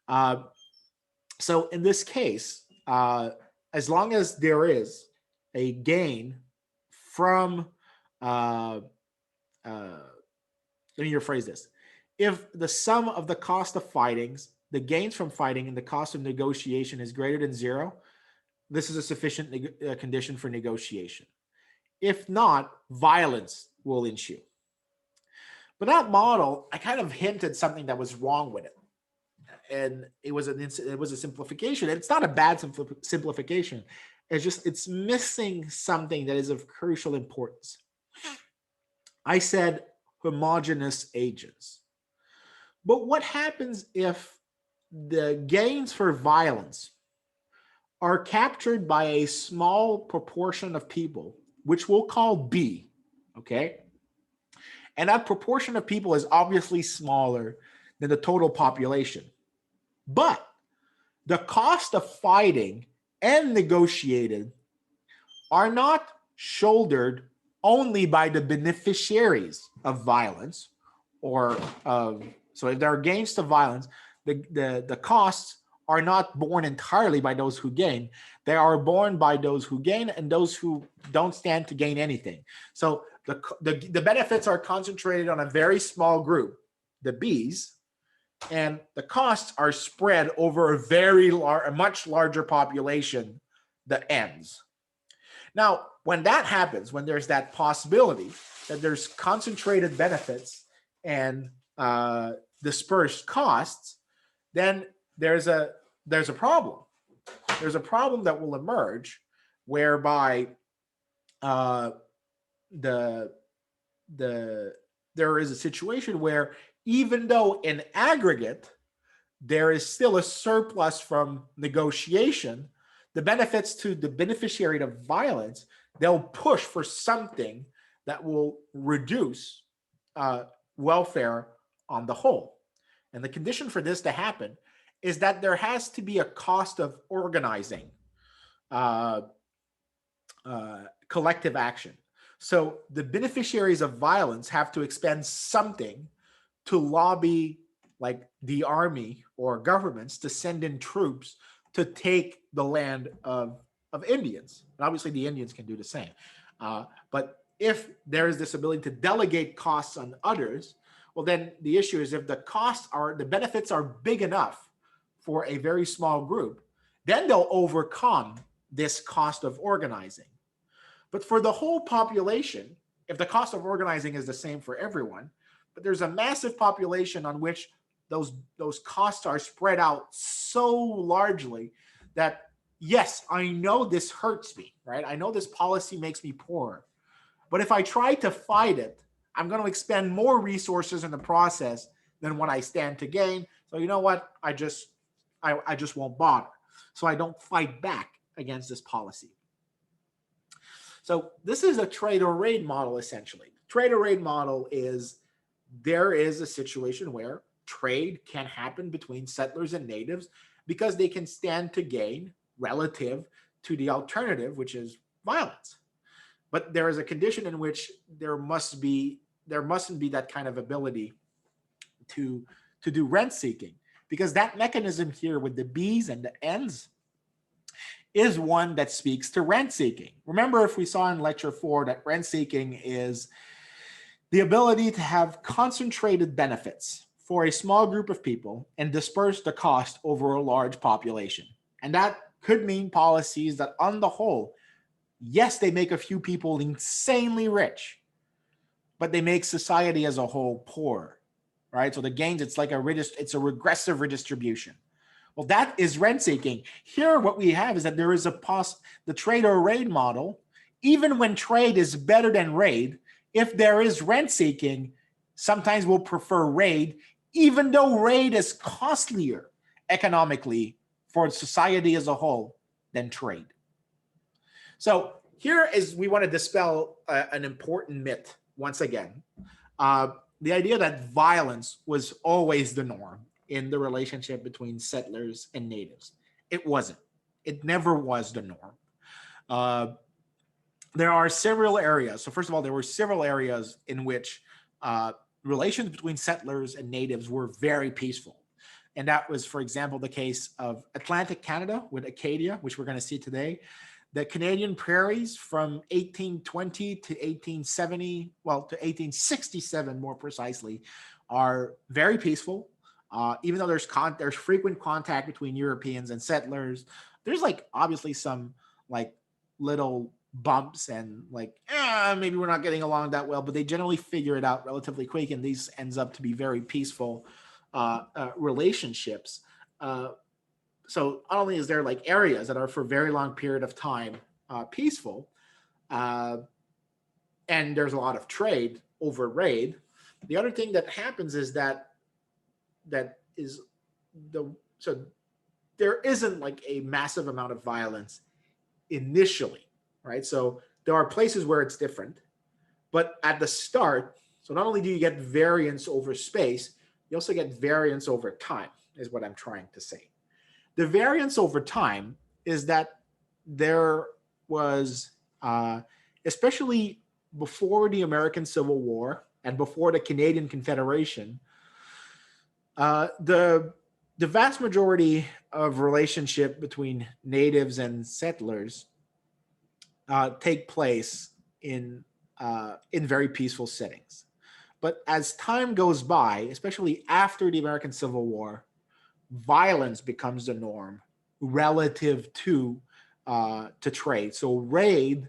it? So in this case, as long as there is a gain from, let me rephrase this. If the sum of the cost of fighting, the gains from fighting, and the cost of negotiation is greater than zero, this is a sufficient condition for negotiation. If not, violence will ensue. But that model, I kind of hinted something that was wrong with it. And it was a simplification. It's not a bad simplification. It's just, it's missing something that is of crucial importance. I said homogeneous agents. But what happens if the gains for violence are captured by a small proportion of people, which we'll call B, okay? And that proportion of people is obviously smaller than the total population. But the cost of fighting and negotiating are not shouldered only by the beneficiaries of violence, or so if there are gains to violence, the costs are not borne entirely by those who gain. They are borne by those who gain and those who don't stand to gain anything. So the benefits are concentrated on a very small group, the bees, and the costs are spread over a much larger population, the ends. Now, when that happens, when there's that possibility that there's concentrated benefits and dispersed costs, then there's a problem. There's a problem that will emerge whereby there is a situation where even though in aggregate there is still a surplus from negotiation, the benefits to the beneficiary of violence, they'll push for something that will reduce welfare on the whole. And the condition for this to happen is that there has to be a cost of organizing collective action. So the beneficiaries of violence have to expend something to lobby like the army or governments to send in troops to take the land of Indians. And obviously the Indians can do the same. But if there is this ability to delegate costs on others, well, then the issue is if the benefits are big enough for a very small group, then they'll overcome this cost of organizing. But for the whole population, if the cost of organizing is the same for everyone, but there's a massive population on which those costs are spread out so largely that, yes, I know this hurts me, right? I know this policy makes me poor. But if I try to fight it, I'm going to expend more resources in the process than what I stand to gain. So you know what? I just won't bother. So I don't fight back against this policy. So this is a trade or raid model, essentially. Trade or raid model is there is a situation where trade can happen between settlers and natives because they can stand to gain relative to the alternative, which is violence. But there is a condition in which there mustn't be that kind of ability to do rent seeking, because that mechanism here with the bees and the ends is one that speaks to rent seeking. Remember, if we saw in lecture 4 that rent seeking is the ability to have concentrated benefits for a small group of people and disperse the cost over a large population. And that could mean policies that on the whole, yes, they make a few people insanely rich, but they make society as a whole poor, right? So the gains, it's a regressive redistribution. Well, that is rent seeking. Here, what we have is that there is the trade or raid model. Even when trade is better than raid, if there is rent seeking, sometimes we'll prefer raid, even though raid is costlier economically for society as a whole than trade. So here is, we want to dispel an important myth once again. The idea that violence was always the norm in the relationship between settlers and natives. It wasn't. It never was the norm. There are several areas. So first of all, there were several areas in which relations between settlers and natives were very peaceful. And that was, for example, the case of Atlantic Canada with Acadia, which we're going to see today. The Canadian prairies from 1820 to 1870, well, to 1867 more precisely, are very peaceful. Even though there's frequent contact between Europeans and settlers, there's like obviously some like little bumps and like maybe we're not getting along that well, but they generally figure it out relatively quick, and these ends up to be very peaceful relationships. So not only is there like areas that are for a very long period of time peaceful, and there's a lot of trade over raid, the other thing that happens is that so there isn't like a massive amount of violence initially, right? So there are places where it's different, but at the start, so not only do you get variance over space, you also get variance over time, is what I'm trying to say. The variance over time is that there was, especially before the American Civil War and before the Canadian Confederation, the vast majority of relationship between natives and settlers take place in in very peaceful settings. But as time goes by, especially after the American Civil War, violence becomes the norm relative to trade. So raid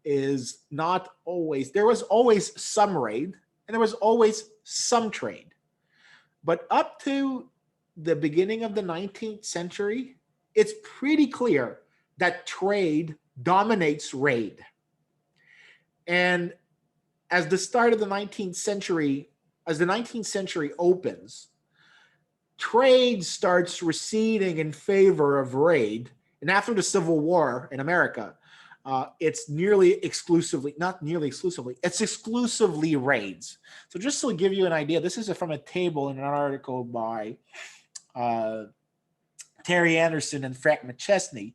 is not always, there was always some raid and there was always some trade. But up to the beginning of the 19th century, it's pretty clear that trade dominates raid. And as the start of the 19th century, as the 19th century opens, trade starts receding in favor of raid. And after the Civil War in America, it's nearly exclusively, not nearly exclusively, it's exclusively raids. So just to give you an idea, this is from a table in an article by Terry Anderson and Frank McChesney.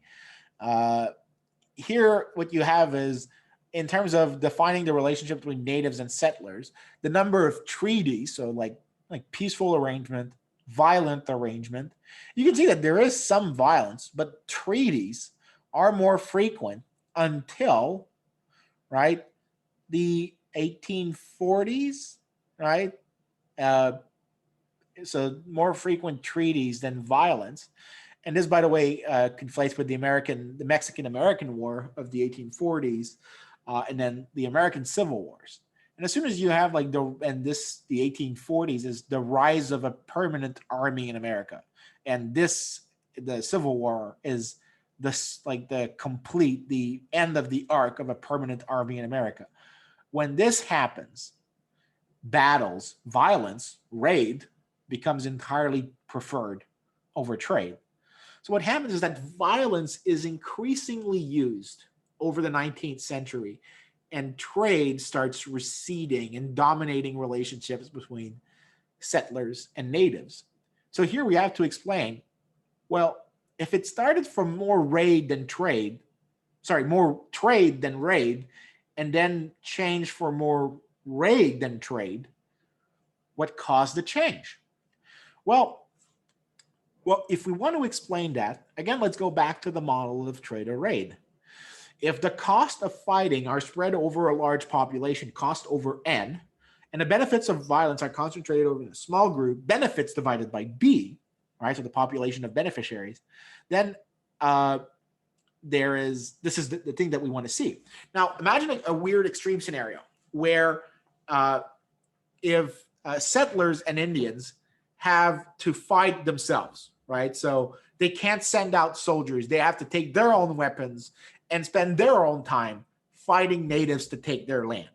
Here, what you have is, in terms of defining the relationship between natives and settlers, the number of treaties, so like peaceful arrangement, violent arrangement, you can see that there is some violence, but treaties are more frequent until, right, the 1840s, right? So more frequent treaties than violence. And this, by the way, conflates with the Mexican-American War of the 1840s, and then the American Civil Wars. And as soon as you have the 1840s is the rise of a permanent army in America, and the Civil War is the end of the arc of a permanent army in America. When this happens, battles, violence, raid becomes entirely preferred over trade. So what happens is that violence is increasingly used over the 19th century, and trade starts receding and dominating relationships between settlers and natives. So here we have to explain, well, if it started from more trade than raid, and then changed for more raid than trade, what caused the change? Well, if we want to explain that, again, let's go back to the model of trade or raid. If the cost of fighting are spread over a large population, cost over N, and the benefits of violence are concentrated over a small group, benefits divided by B, right? So the population of beneficiaries, then this is the thing that we want to see. Now, imagine a weird extreme scenario where if settlers and Indians have to fight themselves, right? So they can't send out soldiers. They have to take their own weapons and spend their own time fighting natives to take their land,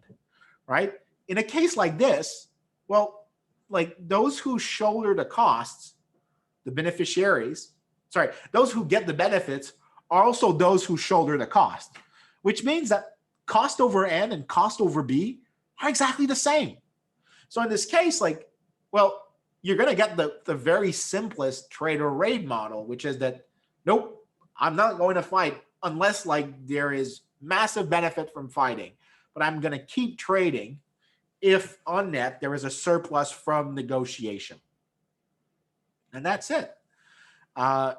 right? In a case like this, well, those who shoulder the costs, the beneficiaries, those who get the benefits are also those who shoulder the cost, which means that cost over N and cost over B are exactly the same. So in this case, you're going to get the very simplest trade or raid model, which is that, nope, I'm not going to fight unless there is massive benefit from fighting, but I'm going to keep trading if on net there is a surplus from negotiation. And that's it.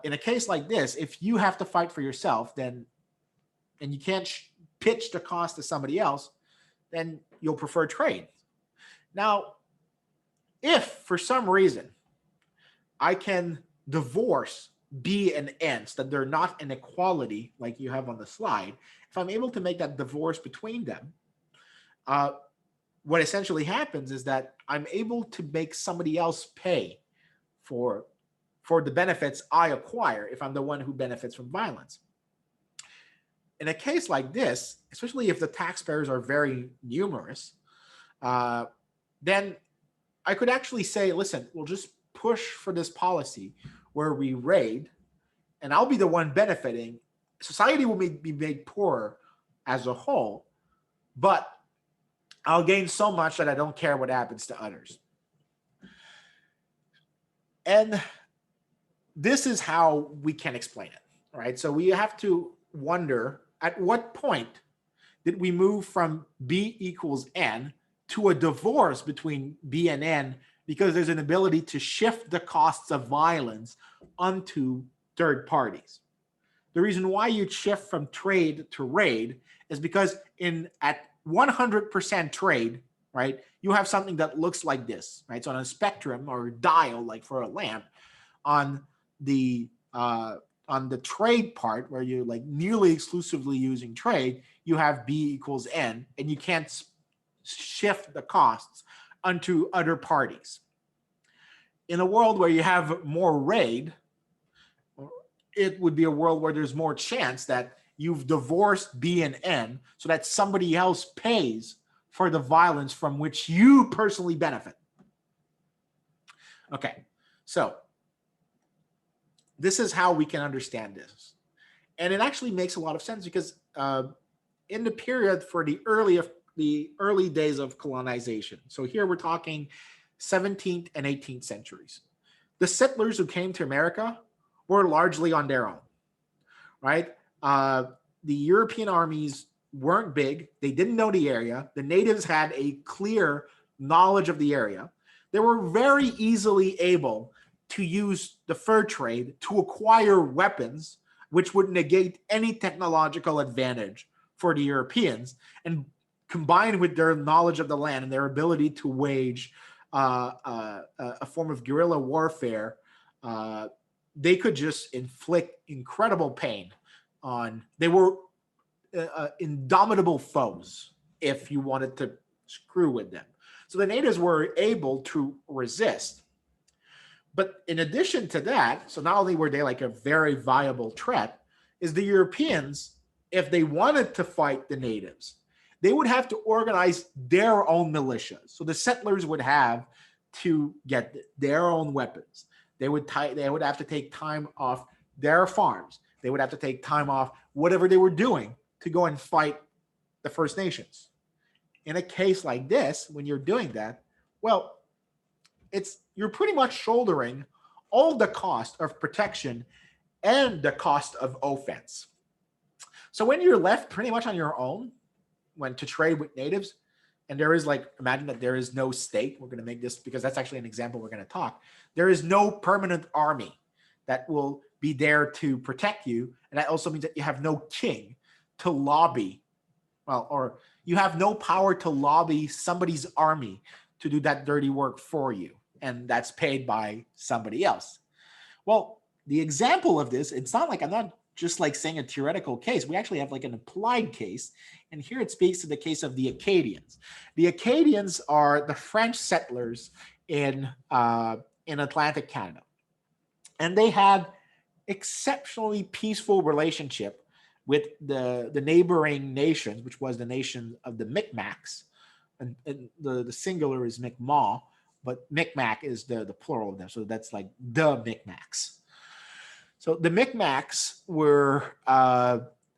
In a case like this, if you have to fight for yourself, and you can't pitch the cost to somebody else, then you'll prefer trade. Now, if for some reason I can divorce B and N so that they're not an equality like you have on the slide, if I'm able to make that divorce between them, what essentially happens is that I'm able to make somebody else pay for the benefits I acquire if I'm the one who benefits from violence. In a case like this, especially if the taxpayers are very numerous, then I could actually say, listen, we'll just push for this policy where we raid, and I'll be the one benefiting. Society will be made poorer as a whole, but I'll gain so much that I don't care what happens to others. And this is how we can explain it, right? So we have to wonder, at what point did we move from B equals N to a divorce between B and N, because there's an ability to shift the costs of violence onto third parties. The reason why you'd shift from trade to raid is because 100% trade, right, you have something that looks like this, right? So on a spectrum or dial, like for a lamp, on the trade part where you're like nearly exclusively using trade, you have B equals N, and you can't shift the costs onto other parties. In a world where you have more raid, it would be a world where there's more chance that you've divorced B and N so that somebody else pays for the violence from which you personally benefit. Okay, so this is how we can understand this. And it actually makes a lot of sense because in the period for the early days of colonization, so here we're talking 17th and 18th centuries, the settlers who came to America were largely on their own, right? The European armies weren't big. They didn't know the area. The natives had a clear knowledge of the area. They were very easily able to use the fur trade to acquire weapons, which would negate any technological advantage for the Europeans, and combined with their knowledge of the land and their ability to wage a form of guerrilla warfare, they could just inflict incredible pain on. They were indomitable foes if you wanted to screw with them. So the natives were able to resist. But in addition to that, so not only were they like a very viable threat, is the Europeans, if they wanted to fight the natives, they would have to organize their own militias. So the settlers would have to get their own weapons. They would have to take time off their farms. They would have to take time off whatever they were doing to go and fight the First Nations. In a case like this, when you're doing that, well, you're pretty much shouldering all the cost of protection and the cost of offense. So when you're left pretty much on your own, when to trade with natives, and there is like, imagine that there is no state. We're going to make this because that's actually an example we're going to talk. There is no permanent army that will be there to protect you. And that also means that you have no king to lobby, well, or you have no power to lobby somebody's army to do that dirty work for you. And that's paid by somebody else. Well, the example of this, it's not like, I'm not just like saying a theoretical case. We actually have like an applied case. And here it speaks to the case of the Acadians. The Acadians are the French settlers in Atlantic Canada. And they had exceptionally peaceful relationship with the neighboring nations, which was the nation of the Micmacs. And the singular is Mi'kmaq, but Micmac is the plural of them. So that's like the Micmacs. So the Micmacs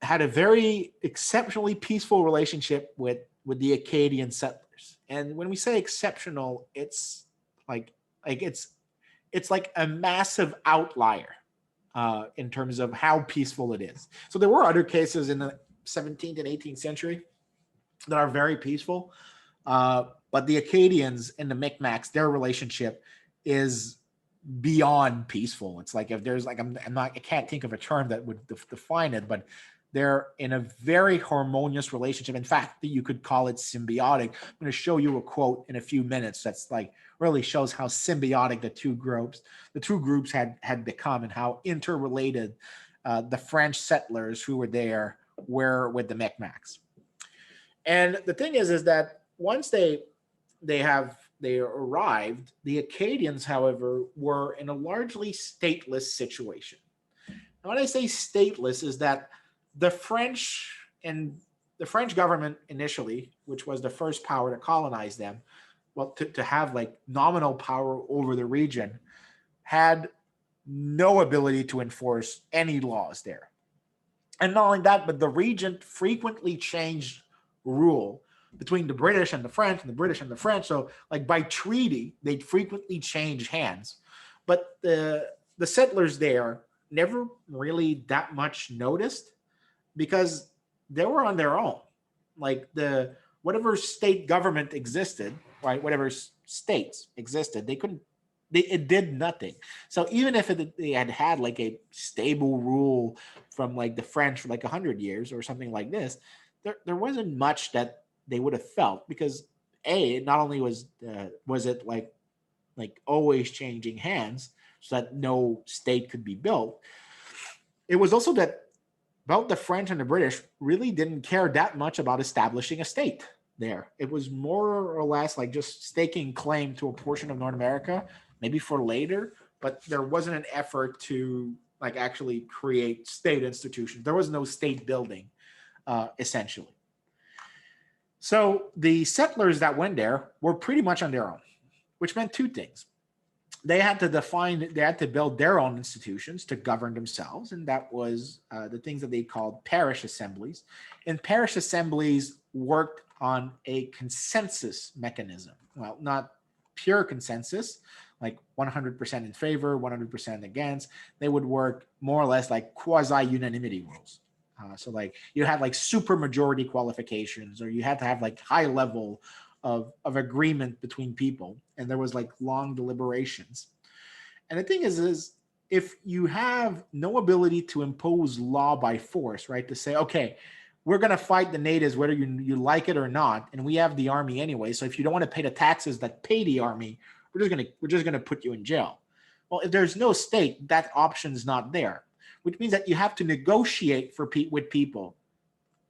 had a very exceptionally peaceful relationship with the Acadian settlers. And when we say exceptional, it's like it's like a massive outlier in terms of how peaceful it is. So there were other cases in the 17th and 18th century that are very peaceful, but the Acadians and the Micmacs, their relationship is beyond peaceful. It's like if there's like I can't think of a term that would define it, but they're in a very harmonious relationship. In fact, you could call it symbiotic. I'm going to show you a quote in a few minutes that's like really shows how symbiotic the two groups had become and how interrelated the French settlers who were there were with the Micmacs. And the thing is that once they arrived, the Acadians, however, were in a largely stateless situation. And when I say stateless is that the French government initially, which was the first power to colonize them, well, to have like nominal power over the region, had no ability to enforce any laws there. And not only that, but the region frequently changed rule between the British and the French, and the British and the French. So like by treaty, they'd frequently change hands. But the settlers there never really that much noticed because they were on their own. Like whatever state government existed, right? Whatever states existed, it did nothing. So even if they had like a stable rule from like the French for like 100 years or something like this, there wasn't much that they would have felt, because not only was it like always changing hands so that no state could be built, it was also that both the French and the British really didn't care that much about establishing a state there. It was more or less like just staking claim to a portion of North America, maybe for later, but there wasn't an effort to like actually create state institutions. There was no state building, essentially. So the settlers that went there were pretty much on their own, which meant two things. They had to build their own institutions to govern themselves. And that was the things that they called parish assemblies. And parish assemblies worked on a consensus mechanism. Well, not pure consensus, like 100% in favor, 100% against. They would work more or less like quasi-unanimity rules. So like you had like super majority qualifications, or you had to have like high level of agreement between people, and there was like long deliberations. And the thing is if you have no ability to impose law by force, right, to say, okay, we're going to fight the natives whether you like it or not, and we have the army anyway, so if you don't want to pay the taxes that pay the army, we're just going to put you in jail. Well, if there's no state, that option's not there, which means that you have to negotiate with people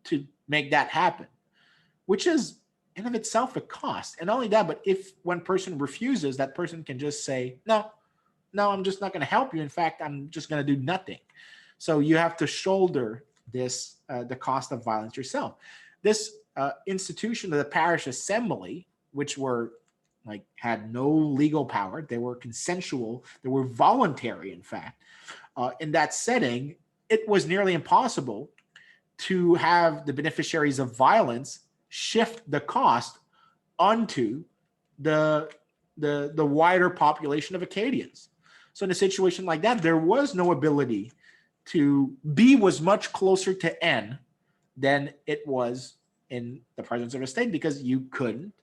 to make that happen, which is in of itself a cost. And not only that, but if one person refuses, that person can just say, no, I'm just not going to help you. In fact, I'm just going to do nothing. So you have to shoulder this, the cost of violence yourself. This institution of the parish assembly, which had no legal power, they were consensual, they were voluntary, in fact. In that setting, it was nearly impossible to have the beneficiaries of violence shift the cost onto the wider population of Acadians. So in a situation like that, there was no ability to B was much closer to N than it was in the presence of a state, because you couldn't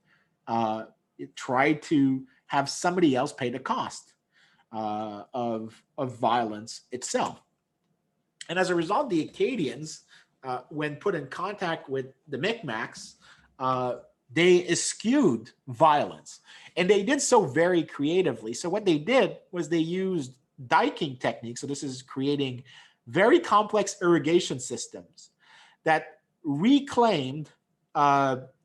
try to have somebody else pay the cost of violence itself. And as a result, the Acadians, when put in contact with the Micmacs, they eschewed violence. And they did so very creatively. So what they did was they used diking techniques. So this is creating very complex irrigation systems that reclaimed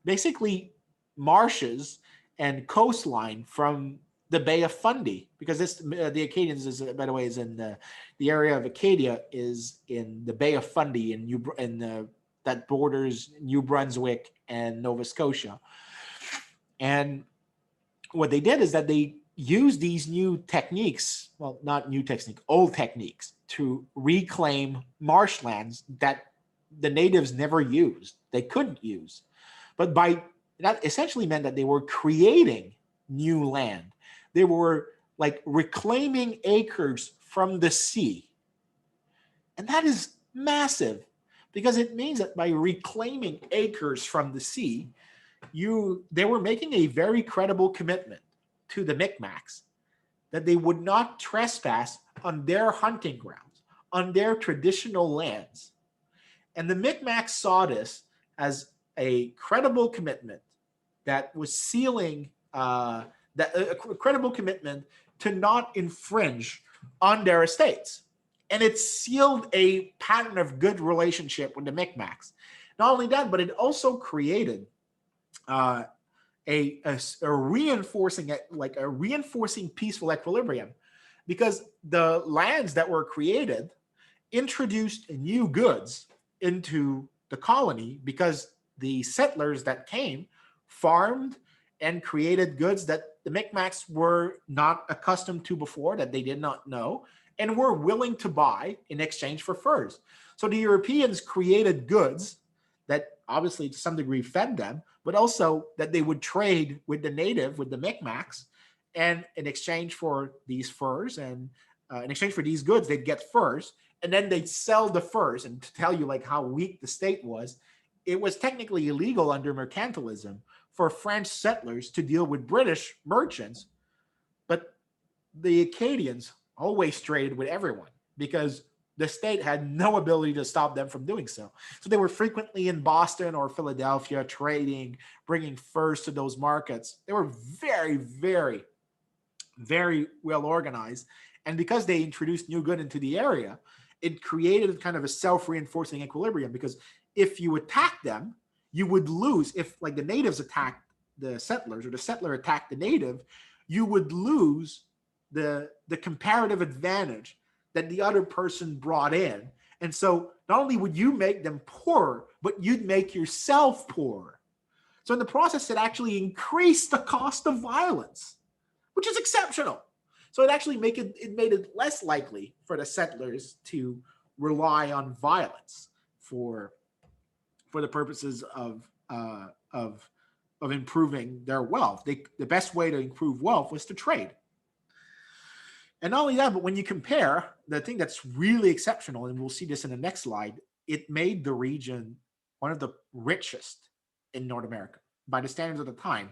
basically marshes and coastline from the Bay of Fundy, because the Acadians is, by the way, is in the area of Acadia is in the Bay of Fundy that borders New Brunswick and Nova Scotia. And what they did is that they used these new techniques, well, not new techniques, old techniques, to reclaim marshlands that the natives never used, they couldn't use. But that essentially meant that they were creating new land. They were like reclaiming acres from the sea. And that is massive, because it means that by reclaiming acres from the sea, they were making a very credible commitment to the Micmacs that they would not trespass on their hunting grounds, on their traditional lands. And the Micmacs saw this as a credible commitment that was sealing a credible commitment to not infringe on their estates. And it sealed a pattern of good relationship with the Micmacs. Not only that, but it also created a reinforcing peaceful equilibrium, because the lands that were created introduced new goods into the colony, because the settlers that came farmed and created goods that the Micmacs were not accustomed to before, that they did not know, and were willing to buy in exchange for furs. So the Europeans created goods that obviously to some degree fed them, but also that they would trade with the Micmacs, and in exchange for these furs and in exchange for these goods, they'd get furs, and then they'd sell the furs. And to tell you like how weak the state was, it was technically illegal under mercantilism for French settlers to deal with British merchants, but the Acadians always traded with everyone, because The state had no ability to stop them from doing so. So they were frequently in Boston or Philadelphia trading, bringing furs to those markets. They were very, very, very well organized. And because they introduced new good into the area, it created kind of a self-reinforcing equilibrium, because if you attack them, you would lose. If like the natives attacked the settlers or the settler attacked the native, you would lose the comparative advantage that the other person brought in. And so not only would you make them poorer, but you'd make yourself poorer. So in the process, it actually increased the cost of violence, which is exceptional. So it actually made it less likely for the settlers to rely on violence for the purposes of improving their wealth. The best way to improve wealth was to trade. And not only that, but when you compare, the thing that's really exceptional, and we'll see this in the next slide, it made the region one of the richest in North America. By the standards of the time,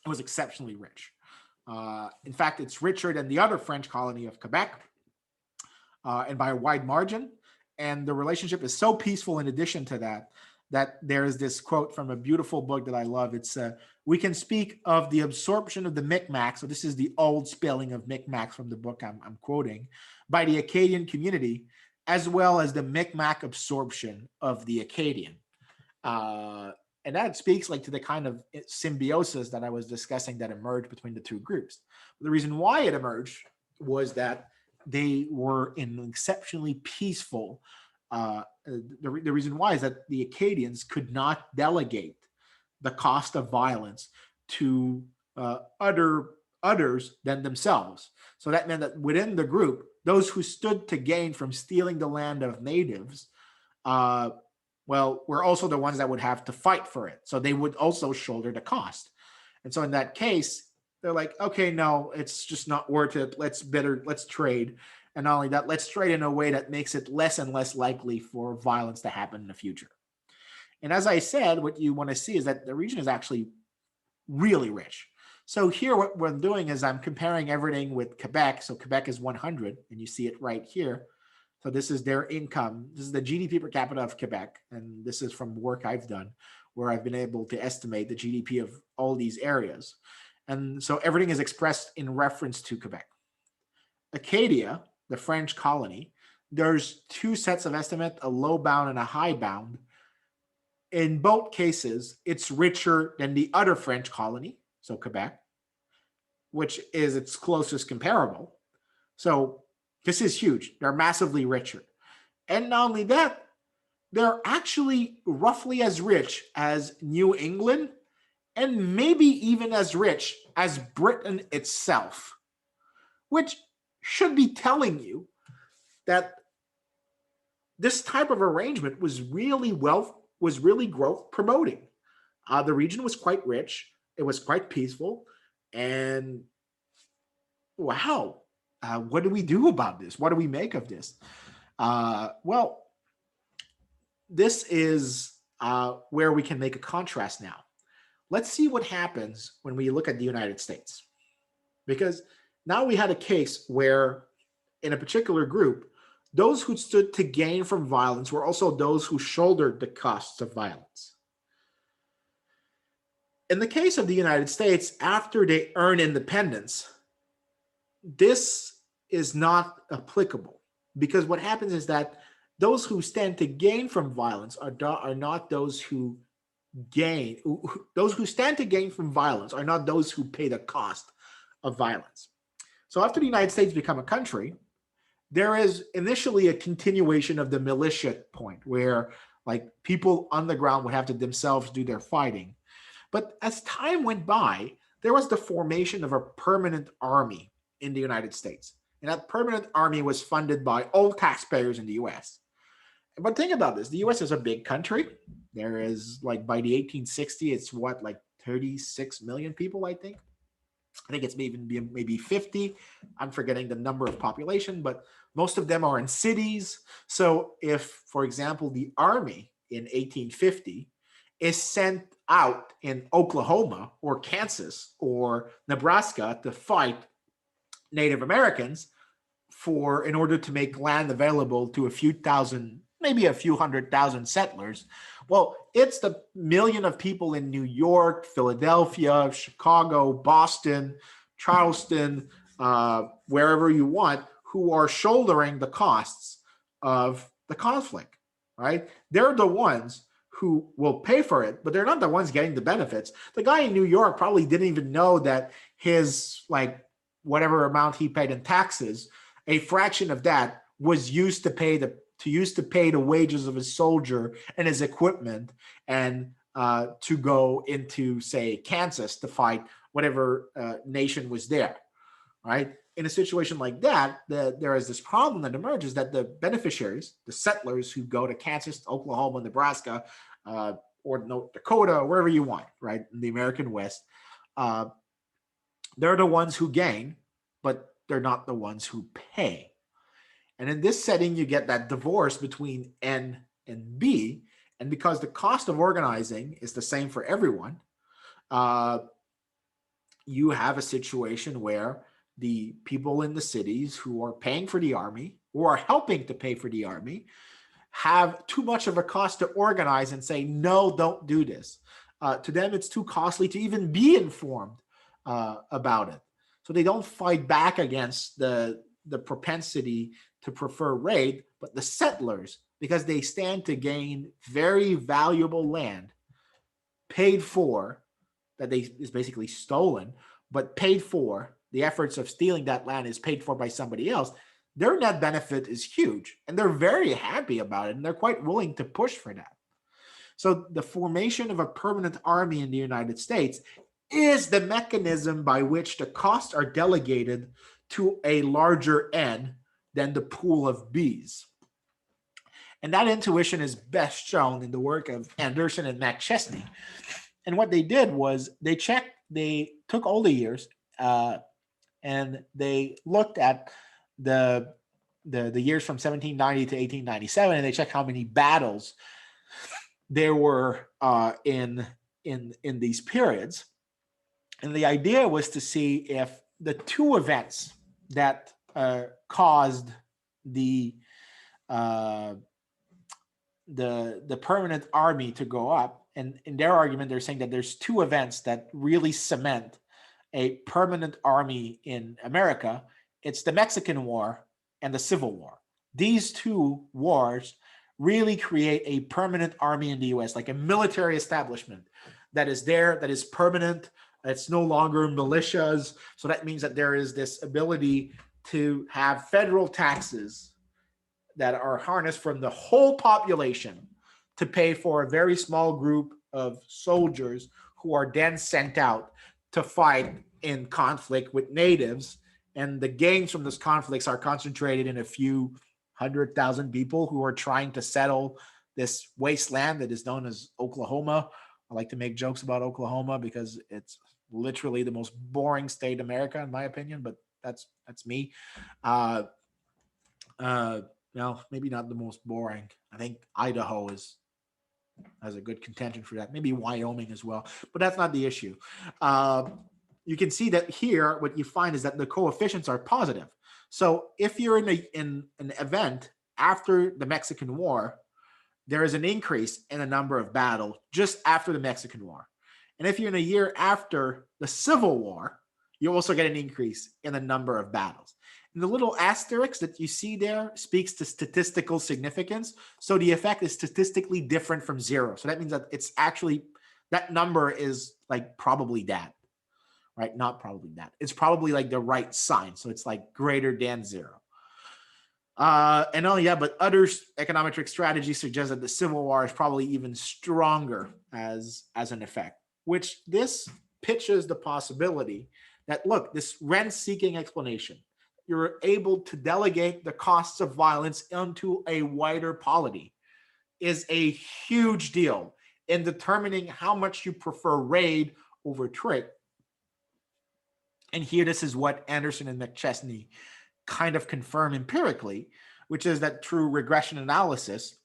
it was exceptionally rich. In fact, it's richer than the other French colony of Quebec, and by a wide margin. And the relationship is so peaceful in addition to that, that there's this quote from a beautiful book that I love. It's, we can speak of the absorption of the Micmacs, so this is the old spelling of Micmacs from the book I'm quoting, by the Acadian community, as well as the Micmac absorption of the Acadian. And that speaks like to the kind of symbiosis that I was discussing that emerged between the two groups. The reason why it emerged was that they were in an exceptionally peaceful. The reason why is that the Acadians could not delegate the cost of violence to others than themselves. So that meant that within the group, those who stood to gain from stealing the land of natives, were also the ones that would have to fight for it. So they would also shoulder the cost. And so in that case, they're like, okay, no, it's just not worth it. Let's trade. And not only that, let's trade in a way that makes it less and less likely for violence to happen in the future. And as I said, what you want to see is that the region is actually really rich. So here, what we're doing is I'm comparing everything with Quebec. So Quebec is 100, and you see it right here. So this is their income. This is the GDP per capita of Quebec. And this is from work I've done, where I've been able to estimate the GDP of all these areas. And so everything is expressed in reference to Quebec. Acadia, the French colony, there's two sets of estimate, a low bound and a high bound. In both cases, it's richer than the other French colony, so Quebec, which is its closest comparable. So this is huge. They're massively richer. And not only that, they're actually roughly as rich as New England, and maybe even as rich as Britain itself, which should be telling you that this type of arrangement was really growth promoting. The region was quite rich. It was quite peaceful. And wow, what do we do about this? What do we make of this? This is where we can make a contrast now. Let's see what happens when we look at the United States. Because now we had a case where in a particular group, those who stood to gain from violence were also those who shouldered the costs of violence. In the case of the United States, after they earn independence, this is not applicable, because what happens is that those who stand to gain from violence are not those who gain. Those who stand to gain from violence are not those who pay the cost of violence. So after the United States become a country, there is initially a continuation of the militia point, where like people on the ground would have to themselves do their fighting. But as time went by, there was the formation of a permanent army in the United States. And that permanent army was funded by all taxpayers in the US. But think about this, the US is a big country. There is like by the 1860s, it's what, like 36 million people, I think. I think it's maybe 50. I'm forgetting the number of population, but most of them are in cities. So if, for example, the army in 1850 is sent out in Oklahoma or Kansas or Nebraska to fight Native Americans, in order to make land available to a few thousand, maybe a few 100,000 settlers. Well, it's the million of people in New York, Philadelphia, Chicago, Boston, Charleston, wherever you want, who are shouldering the costs of the conflict, right? They're the ones who will pay for it, but they're not the ones getting the benefits. The guy in New York probably didn't even know that his, like, whatever amount he paid in taxes, a fraction of that was used to pay the wages of his soldier and his equipment, and to go into, say, Kansas to fight whatever nation was there, right? In a situation like that, there is this problem that emerges that the beneficiaries, the settlers who go to Kansas, Oklahoma, Nebraska, or North Dakota, wherever you want, right, in the American West, they're the ones who gain, but they're not the ones who pay. And in this setting, you get that divorce between N and B. And because the cost of organizing is the same for everyone, you have a situation where the people in the cities who are paying for the army, who are helping to pay for the army, have too much of a cost to organize and say, no, don't do this. To them, it's too costly to even be informed about it. So they don't fight back against the propensity to prefer raid, but the settlers, because they stand to gain very valuable land paid for, that is basically stolen, but paid for, the efforts of stealing that land is paid for by somebody else. Their net benefit is huge, and they're very happy about it, and they're quite willing to push for that. So the formation of a permanent army in the United States is the mechanism by which the costs are delegated to a larger N than the pool of Bs. And that intuition is best shown in the work of Anderson and McChesney. And what they did was they took all the years, and they looked at the years from 1790 to 1897, and they checked how many battles there were in these periods. And the idea was to see if the two events that caused the permanent army to go up, and in their argument, they're saying that there's two events that really cement a permanent army in America. It's the Mexican War and the Civil War. These two wars really create a permanent army in the US, like a military establishment that is there, that is permanent. It's no longer militias. So that means that there is this ability to have federal taxes that are harnessed from the whole population to pay for a very small group of soldiers who are then sent out to fight in conflict with natives. And the gains from those conflicts are concentrated in a few 100,000 people who are trying to settle this wasteland that is known as Oklahoma. I like to make jokes about Oklahoma because it's literally the most boring state in America, in my opinion, but that's me. No, maybe not the most boring. I think Idaho has a good contention for that. Maybe Wyoming as well, but that's not the issue. You can see that here, what you find is that the coefficients are positive. So if you're in an event after the Mexican War, there is an increase in the number of battles just after the Mexican War. And if you're in a year after the Civil War, you also get an increase in the number of battles. And the little asterisk that you see there speaks to statistical significance. So the effect is statistically different from zero. So that means that it's actually, that number is like probably that, right? Not probably that. It's probably like the right sign. So it's like greater than zero. And oh yeah, but other econometric strategies suggest that the Civil War is probably even stronger as an effect, which this pitches the possibility that, look, this rent-seeking explanation, you're able to delegate the costs of violence into a wider polity, is a huge deal in determining how much you prefer raid over trade. And here, this is what Anderson and McChesney kind of confirm empirically, which is that through regression analysis,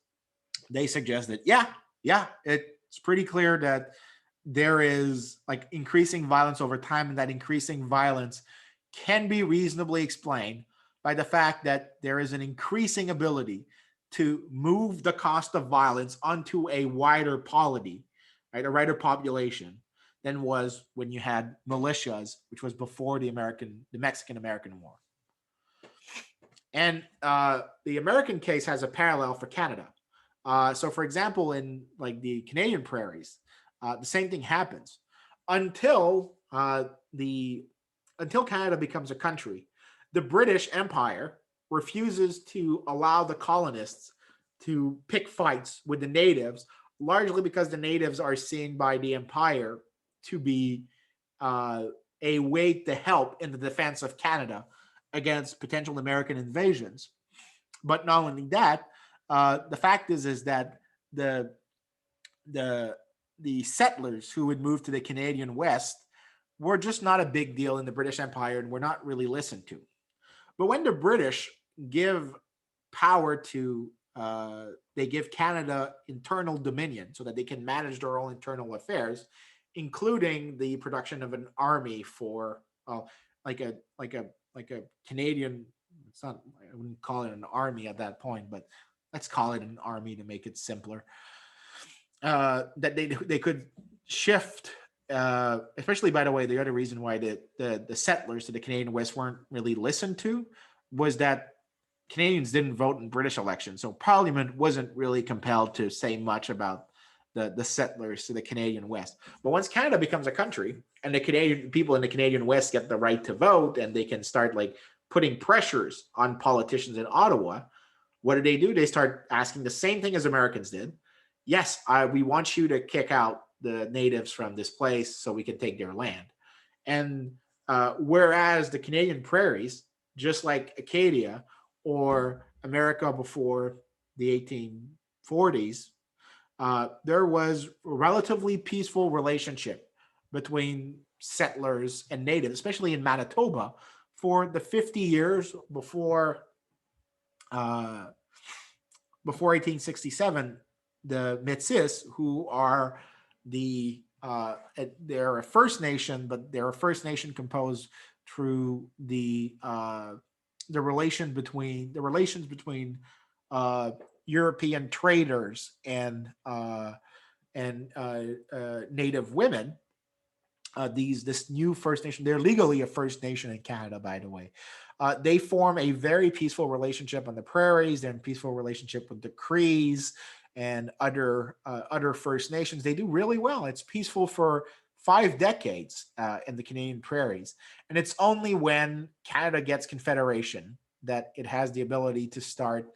they suggest that, yeah, it's pretty clear that there is like increasing violence over time, and that increasing violence can be reasonably explained by the fact that there is an increasing ability to move the cost of violence onto a wider polity, right, a wider population than was when you had militias, which was before the Mexican-American War. And the American case has a parallel for Canada. So, for example, in like the Canadian prairies, the same thing happens until until Canada becomes a country. The British Empire refuses to allow the colonists to pick fights with the natives, largely because the natives are seen by the empire to be uh, a way to help in the defense of Canada against potential American invasions. But not only that, the fact is that the the the settlers who would move to the Canadian West were just not a big deal in the British Empire and were not really listened to. But when the British give power to they give Canada internal dominion so that they can manage their own internal affairs, including the production of an army for like a like a like a Canadian. It's not. I wouldn't call it an army at that point, but let's call it an army to make it simpler. That they could shift. Especially, by the way, the other reason why the settlers to the Canadian West weren't really listened to was that Canadians didn't vote in British elections, so Parliament wasn't really compelled to say much about the settlers to the Canadian West. But once Canada becomes a country and the Canadian people in the Canadian West get the right to vote and they can start like putting pressures on politicians in Ottawa, what do? They start asking the same thing as Americans did. Yes, we want you to kick out the natives from this place so we can take their land. And whereas the Canadian prairies, just like Acadia or America before the 1840s, there was a relatively peaceful relationship between settlers and natives, especially in Manitoba, for the 50 years before 1867. The Métis, who are they're a First Nation, but they're a First Nation composed through the relations between European traders and Native women. This new First Nation, they're legally a First Nation in Canada, by the way. They form a very peaceful relationship on the prairies. They're in peaceful relationship with the Crees and other First Nations. They do really well. It's peaceful for 5 decades in the Canadian prairies. And it's only when Canada gets Confederation that it has the ability to start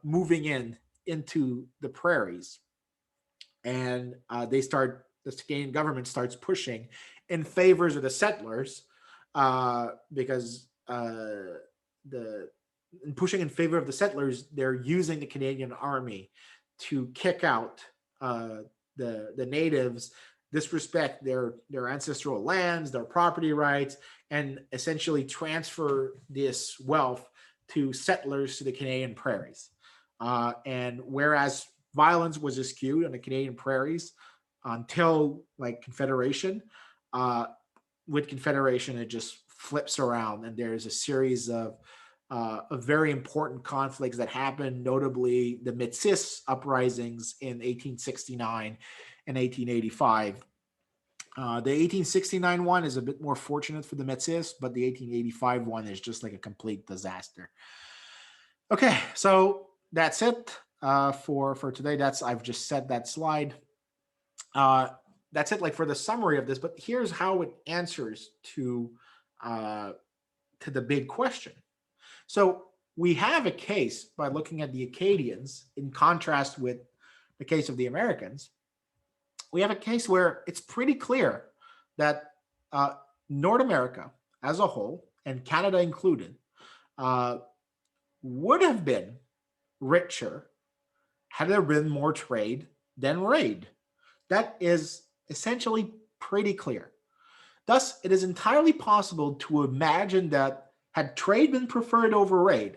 moving into the prairies. And the Canadian government starts pushing in favors of the settlers because pushing in favor of the settlers, they're using the Canadian Army to kick out the natives, disrespect their ancestral lands, their property rights, and essentially transfer this wealth to settlers to the Canadian prairies. And whereas violence was eschewed on the Canadian prairies until like Confederation, with Confederation it just flips around, and there's a series of very important conflicts that happened, notably the Métis uprisings in 1869 and 1885. The 1869 one is a bit more fortunate for the Métis, but the 1885 one is just like a complete disaster. Okay, so that's it for today. I've just set that slide. That's it, like for the summary of this. But here's how it answers to the big question. So we have a case by looking at the Acadians in contrast with the case of the Americans. We have a case where it's pretty clear that North America as a whole, and Canada included, would have been richer had there been more trade than raid. That is essentially pretty clear. Thus, it is entirely possible to imagine that had trade been preferred over raid,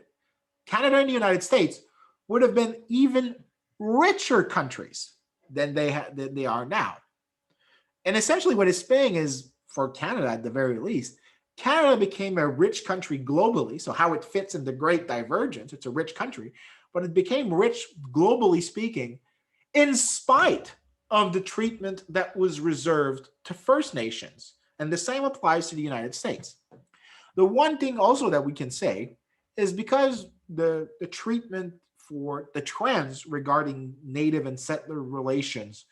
Canada and the United States would have been even richer countries than they are now. And essentially what it's saying is, for Canada at the very least, Canada became a rich country globally. So how it fits in the Great Divergence, it's a rich country, but it became rich globally speaking in spite of the treatment that was reserved to First Nations. And the same applies to the United States. The one thing also that we can say is because the treatment for the trends regarding Native and settler relations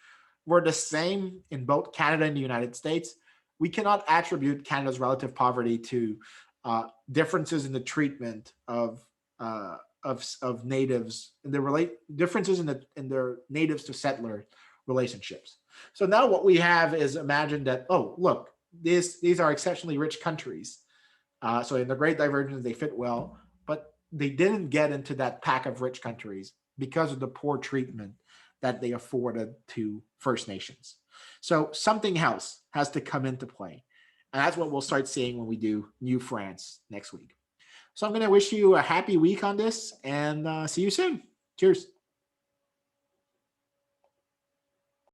were the same in both Canada and the United States, we cannot attribute Canada's relative poverty to differences in the treatment of natives and the differences in their natives to settler relationships. So now what we have is imagine that, oh look, these are exceptionally rich countries. So in the Great Divergence, they fit well, but they didn't get into that pack of rich countries because of the poor treatment that they afforded to First Nations. So something else has to come into play. And that's what we'll start seeing when we do New France next week. So I'm going to wish you a happy week on this and see you soon. Cheers.